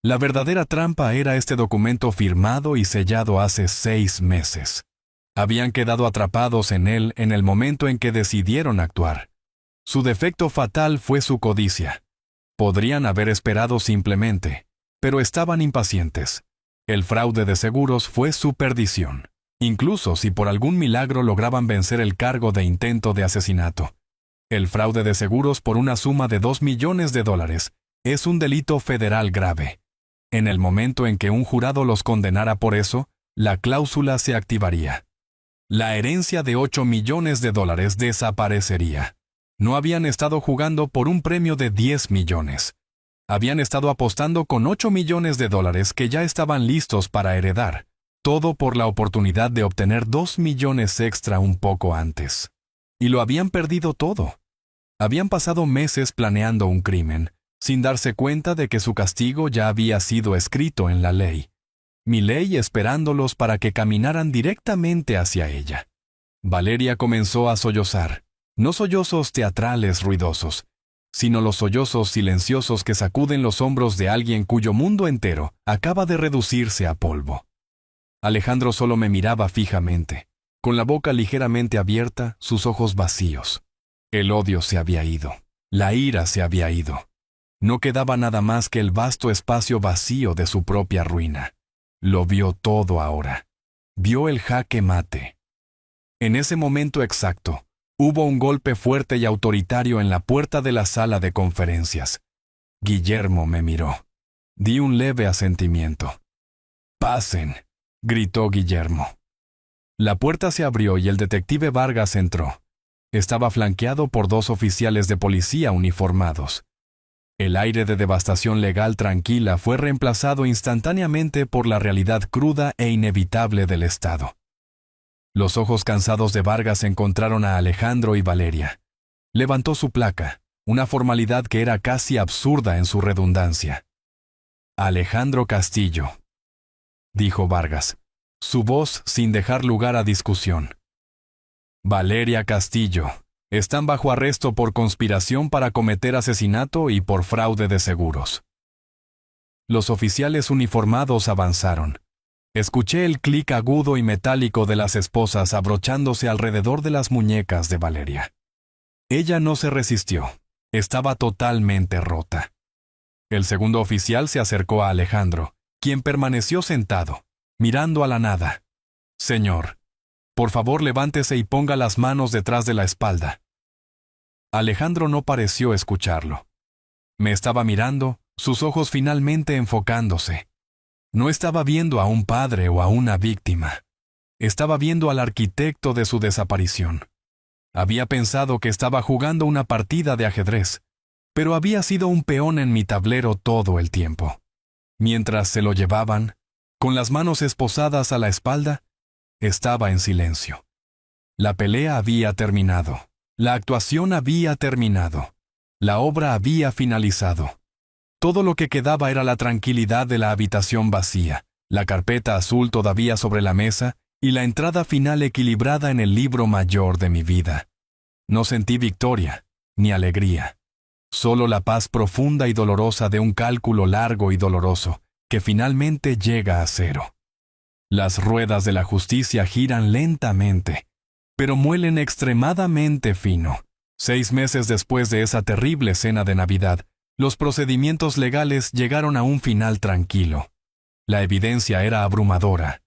La verdadera trampa era este documento firmado y sellado hace 6 meses. Habían quedado atrapados en él en el momento en que decidieron actuar. Su defecto fatal fue su codicia. Podrían haber esperado simplemente, pero estaban impacientes. El fraude de seguros fue su perdición, incluso si por algún milagro lograban vencer el cargo de intento de asesinato. El fraude de seguros por una suma de $2 millones es un delito federal grave. En el momento en que un jurado los condenara por eso, la cláusula se activaría. La herencia de $8 millones desaparecería. No habían estado jugando por un premio de 10 millones. Habían estado apostando con $8 millones que ya estaban listos para heredar, todo por la oportunidad de obtener 2 millones extra un poco antes. Y lo habían perdido todo. Habían pasado meses planeando un crimen, sin darse cuenta de que su castigo ya había sido escrito en la ley. Mi ley esperándolos para que caminaran directamente hacia ella. Valeria comenzó a sollozar. No sollozos teatrales ruidosos, sino los sollozos silenciosos que sacuden los hombros de alguien cuyo mundo entero acaba de reducirse a polvo. Alejandro solo me miraba fijamente, con la boca ligeramente abierta, sus ojos vacíos. El odio se había ido, la ira se había ido. No quedaba nada más que el vasto espacio vacío de su propia ruina. Lo vio todo ahora. Vio el jaque mate. En ese momento exacto, hubo un golpe fuerte y autoritario en la puerta de la sala de conferencias. Guillermo me miró. Di un leve asentimiento. «Pasen», gritó Guillermo. La puerta se abrió y el detective Vargas entró. Estaba flanqueado por 2 oficiales de policía uniformados. El aire de devastación legal tranquila fue reemplazado instantáneamente por la realidad cruda e inevitable del Estado. Los ojos cansados de Vargas encontraron a Alejandro y Valeria. Levantó su placa, una formalidad que era casi absurda en su redundancia. «Alejandro Castillo», dijo Vargas, su voz sin dejar lugar a discusión. «Valeria Castillo, están bajo arresto por conspiración para cometer asesinato y por fraude de seguros». Los oficiales uniformados avanzaron. Escuché el clic agudo y metálico de las esposas abrochándose alrededor de las muñecas de Valeria. Ella no se resistió. Estaba totalmente rota. El segundo oficial se acercó a Alejandro, quien permaneció sentado, mirando a la nada. «Señor, por favor levántese y ponga las manos detrás de la espalda». Alejandro no pareció escucharlo. Me estaba mirando, sus ojos finalmente enfocándose. No estaba viendo a un padre o a una víctima. Estaba viendo al arquitecto de su desaparición. Había pensado que estaba jugando una partida de ajedrez, pero había sido un peón en mi tablero todo el tiempo. Mientras se lo llevaban, con las manos esposadas a la espalda, estaba en silencio. La pelea había terminado. La actuación había terminado. La obra había finalizado. Todo lo que quedaba era la tranquilidad de la habitación vacía, la carpeta azul todavía sobre la mesa y la entrada final equilibrada en el libro mayor de mi vida. No sentí victoria, ni alegría. Solo la paz profunda y dolorosa de un cálculo largo y doloroso, que finalmente llega a cero. Las ruedas de la justicia giran lentamente, pero muelen extremadamente fino. 6 meses después de esa terrible cena de Navidad, los procedimientos legales llegaron a un final tranquilo. La evidencia era abrumadora.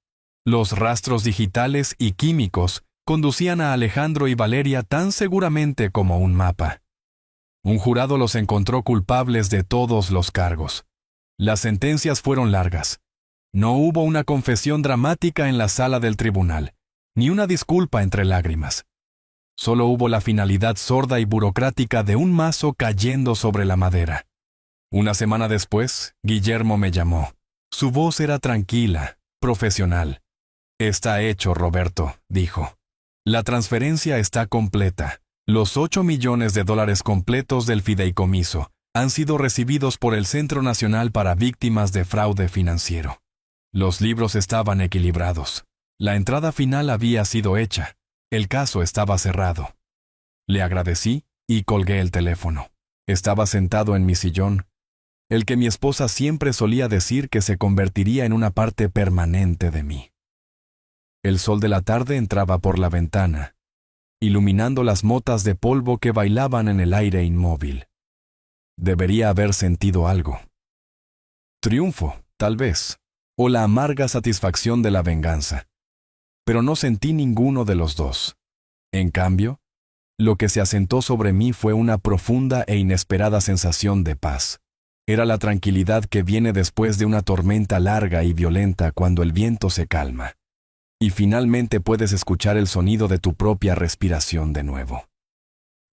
Los rastros digitales y químicos conducían a Alejandro y Valeria tan seguramente como un mapa. Un jurado los encontró culpables de todos los cargos. Las sentencias fueron largas. No hubo una confesión dramática en la sala del tribunal, ni una disculpa entre lágrimas. Solo hubo la finalidad sorda y burocrática de un mazo cayendo sobre la madera. Una semana después, Guillermo me llamó. Su voz era tranquila, profesional. «Está hecho, Roberto», dijo. «La transferencia está completa. Los $8 millones completos del fideicomiso han sido recibidos por el Centro Nacional para Víctimas de Fraude Financiero. Los libros estaban equilibrados. La entrada final había sido hecha. El caso estaba cerrado». Le agradecí y colgué el teléfono. Estaba sentado en mi sillón, el que mi esposa siempre solía decir que se convertiría en una parte permanente de mí. El sol de la tarde entraba por la ventana, iluminando las motas de polvo que bailaban en el aire inmóvil. Debería haber sentido algo. Triunfo, tal vez, o la amarga satisfacción de la venganza. Pero no sentí ninguno de los dos. En cambio, lo que se asentó sobre mí fue una profunda e inesperada sensación de paz. Era la tranquilidad que viene después de una tormenta larga y violenta cuando el viento se calma. Y finalmente puedes escuchar el sonido de tu propia respiración de nuevo.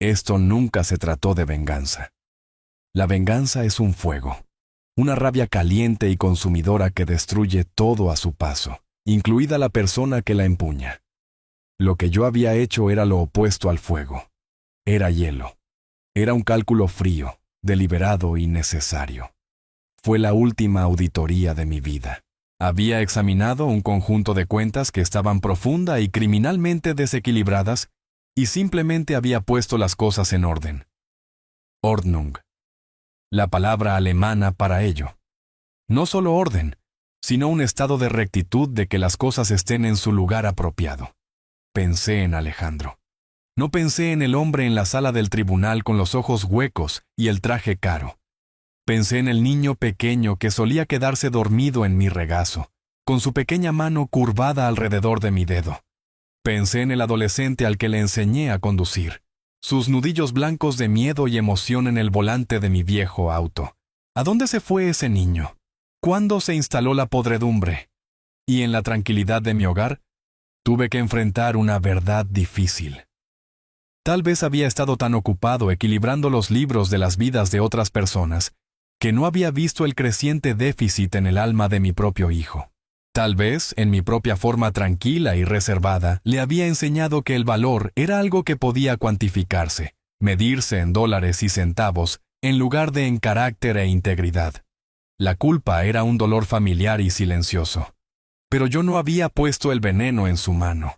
Esto nunca se trató de venganza. La venganza es un fuego, una rabia caliente y consumidora que destruye todo a su paso, incluida la persona que la empuña. Lo que yo había hecho era lo opuesto al fuego. Era hielo. Era un cálculo frío, deliberado y necesario. Fue la última auditoría de mi vida. Había examinado un conjunto de cuentas que estaban profunda y criminalmente desequilibradas y simplemente había puesto las cosas en orden. Ordnung. La palabra alemana para ello. No solo orden, sino un estado de rectitud de que las cosas estén en su lugar apropiado. Pensé en Alejandro. No pensé en el hombre en la sala del tribunal con los ojos huecos y el traje caro. Pensé en el niño pequeño que solía quedarse dormido en mi regazo, con su pequeña mano curvada alrededor de mi dedo. Pensé en el adolescente al que le enseñé a conducir, sus nudillos blancos de miedo y emoción en el volante de mi viejo auto. ¿A dónde se fue ese niño? ¿Cuándo se instaló la podredumbre? Y en la tranquilidad de mi hogar, tuve que enfrentar una verdad difícil. Tal vez había estado tan ocupado equilibrando los libros de las vidas de otras personas, que no había visto el creciente déficit en el alma de mi propio hijo. Tal vez, en mi propia forma tranquila y reservada, le había enseñado que el valor era algo que podía cuantificarse, medirse en dólares y centavos, en lugar de en carácter e integridad. La culpa era un dolor familiar y silencioso. Pero yo no había puesto el veneno en su mano.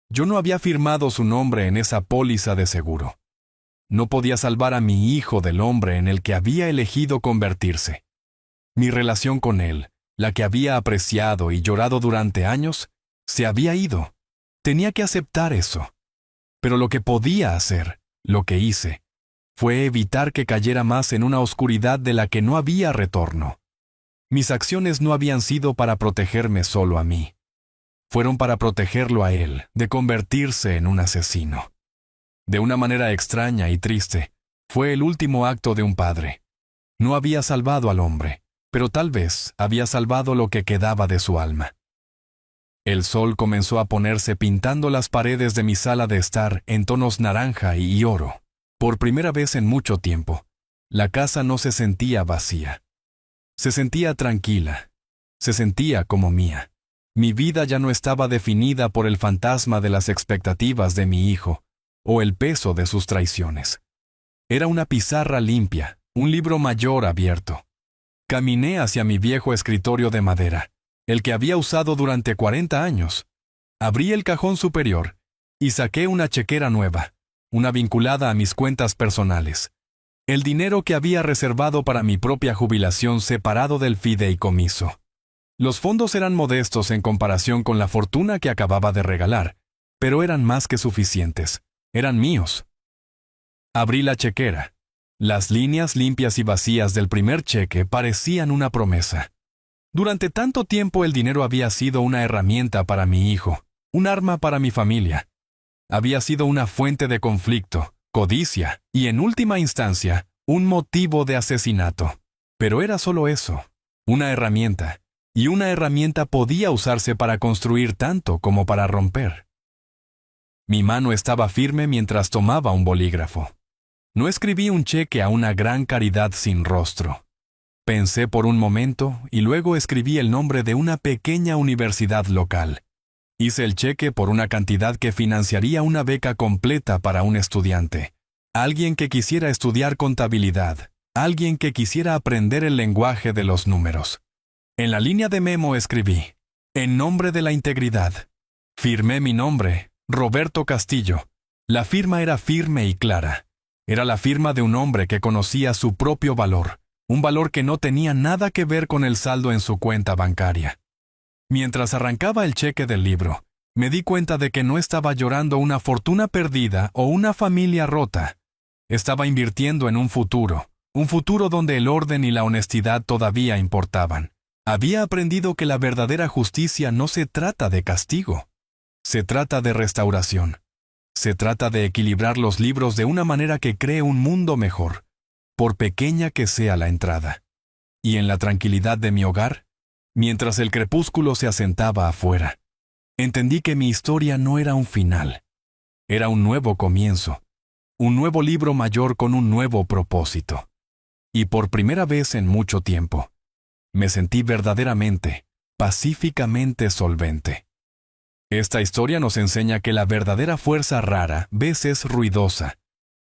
Yo no había firmado su nombre en esa póliza de seguro. No podía salvar a mi hijo del hombre en el que había elegido convertirse. Mi relación con él, la que había apreciado y llorado durante años, se había ido. Tenía que aceptar eso. Pero lo que podía hacer, lo que hice, fue evitar que cayera más en una oscuridad de la que no había retorno. Mis acciones no habían sido para protegerme solo a mí. Fueron para protegerlo a él, de convertirse en un asesino. De una manera extraña y triste, fue el último acto de un padre. No había salvado al hombre, pero tal vez había salvado lo que quedaba de su alma. El sol comenzó a ponerse pintando las paredes de mi sala de estar en tonos naranja y oro. Por primera vez en mucho tiempo, la casa no se sentía vacía. Se sentía tranquila. Se sentía como mía. Mi vida ya no estaba definida por el fantasma de las expectativas de mi hijo, o el peso de sus traiciones. Era una pizarra limpia, un libro mayor abierto. Caminé hacia mi viejo escritorio de madera, el que había usado durante 40 años. Abrí el cajón superior y saqué una chequera nueva, una vinculada a mis cuentas personales. El dinero que había reservado para mi propia jubilación separado del fideicomiso. Los fondos eran modestos en comparación con la fortuna que acababa de regalar, pero eran más que suficientes. Eran míos. Abrí la chequera. Las líneas limpias y vacías del primer cheque parecían una promesa. Durante tanto tiempo el dinero había sido una herramienta para mi hijo, un arma para mi familia. Había sido una fuente de conflicto, codicia y, en última instancia, un motivo de asesinato. Pero era solo eso, una herramienta, y una herramienta podía usarse para construir tanto como para romper. Mi mano estaba firme mientras tomaba un bolígrafo. No escribí un cheque a una gran caridad sin rostro. Pensé por un momento y luego escribí el nombre de una pequeña universidad local. Hice el cheque por una cantidad que financiaría una beca completa para un estudiante. Alguien que quisiera estudiar contabilidad. Alguien que quisiera aprender el lenguaje de los números. En la línea de memo escribí, en nombre de la integridad. Firmé mi nombre, Roberto Castillo. La firma era firme y clara. Era la firma de un hombre que conocía su propio valor, un valor que no tenía nada que ver con el saldo en su cuenta bancaria. Mientras arrancaba el cheque del libro, Me di cuenta de que no estaba llorando una fortuna perdida o una familia rota. Estaba invirtiendo en un futuro donde el orden y la honestidad todavía importaban. Había aprendido que la verdadera justicia no se trata de castigo. Se trata de restauración. Se trata de equilibrar los libros de una manera que cree un mundo mejor, por pequeña que sea la entrada. Y en la tranquilidad de mi hogar, mientras el crepúsculo se asentaba afuera, entendí que mi historia no era un final. Era un nuevo comienzo. Un nuevo libro mayor con un nuevo propósito. Y por primera vez en mucho tiempo, me sentí verdaderamente, pacíficamente solvente. Esta historia nos enseña que la verdadera fuerza rara, veces ruidosa,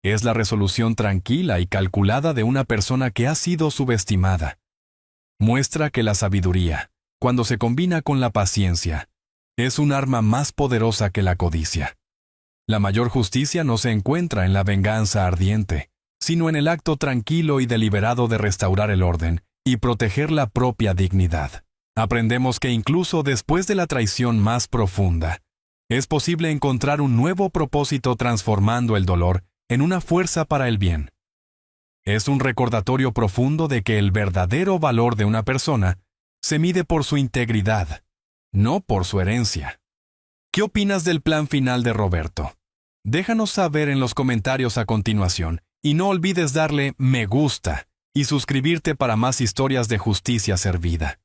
es la resolución tranquila y calculada de una persona que ha sido subestimada. Muestra que la sabiduría, cuando se combina con la paciencia, es un arma más poderosa que la codicia. La mayor justicia no se encuentra en la venganza ardiente, sino en el acto tranquilo y deliberado de restaurar el orden y proteger la propia dignidad. Aprendemos que incluso después de la traición más profunda, es posible encontrar un nuevo propósito transformando el dolor en una fuerza para el bien. Es un recordatorio profundo de que el verdadero valor de una persona se mide por su integridad, no por su herencia. ¿Qué opinas del plan final de Roberto? Déjanos saber en los comentarios a continuación y no olvides darle me gusta y suscribirte para más historias de justicia servida.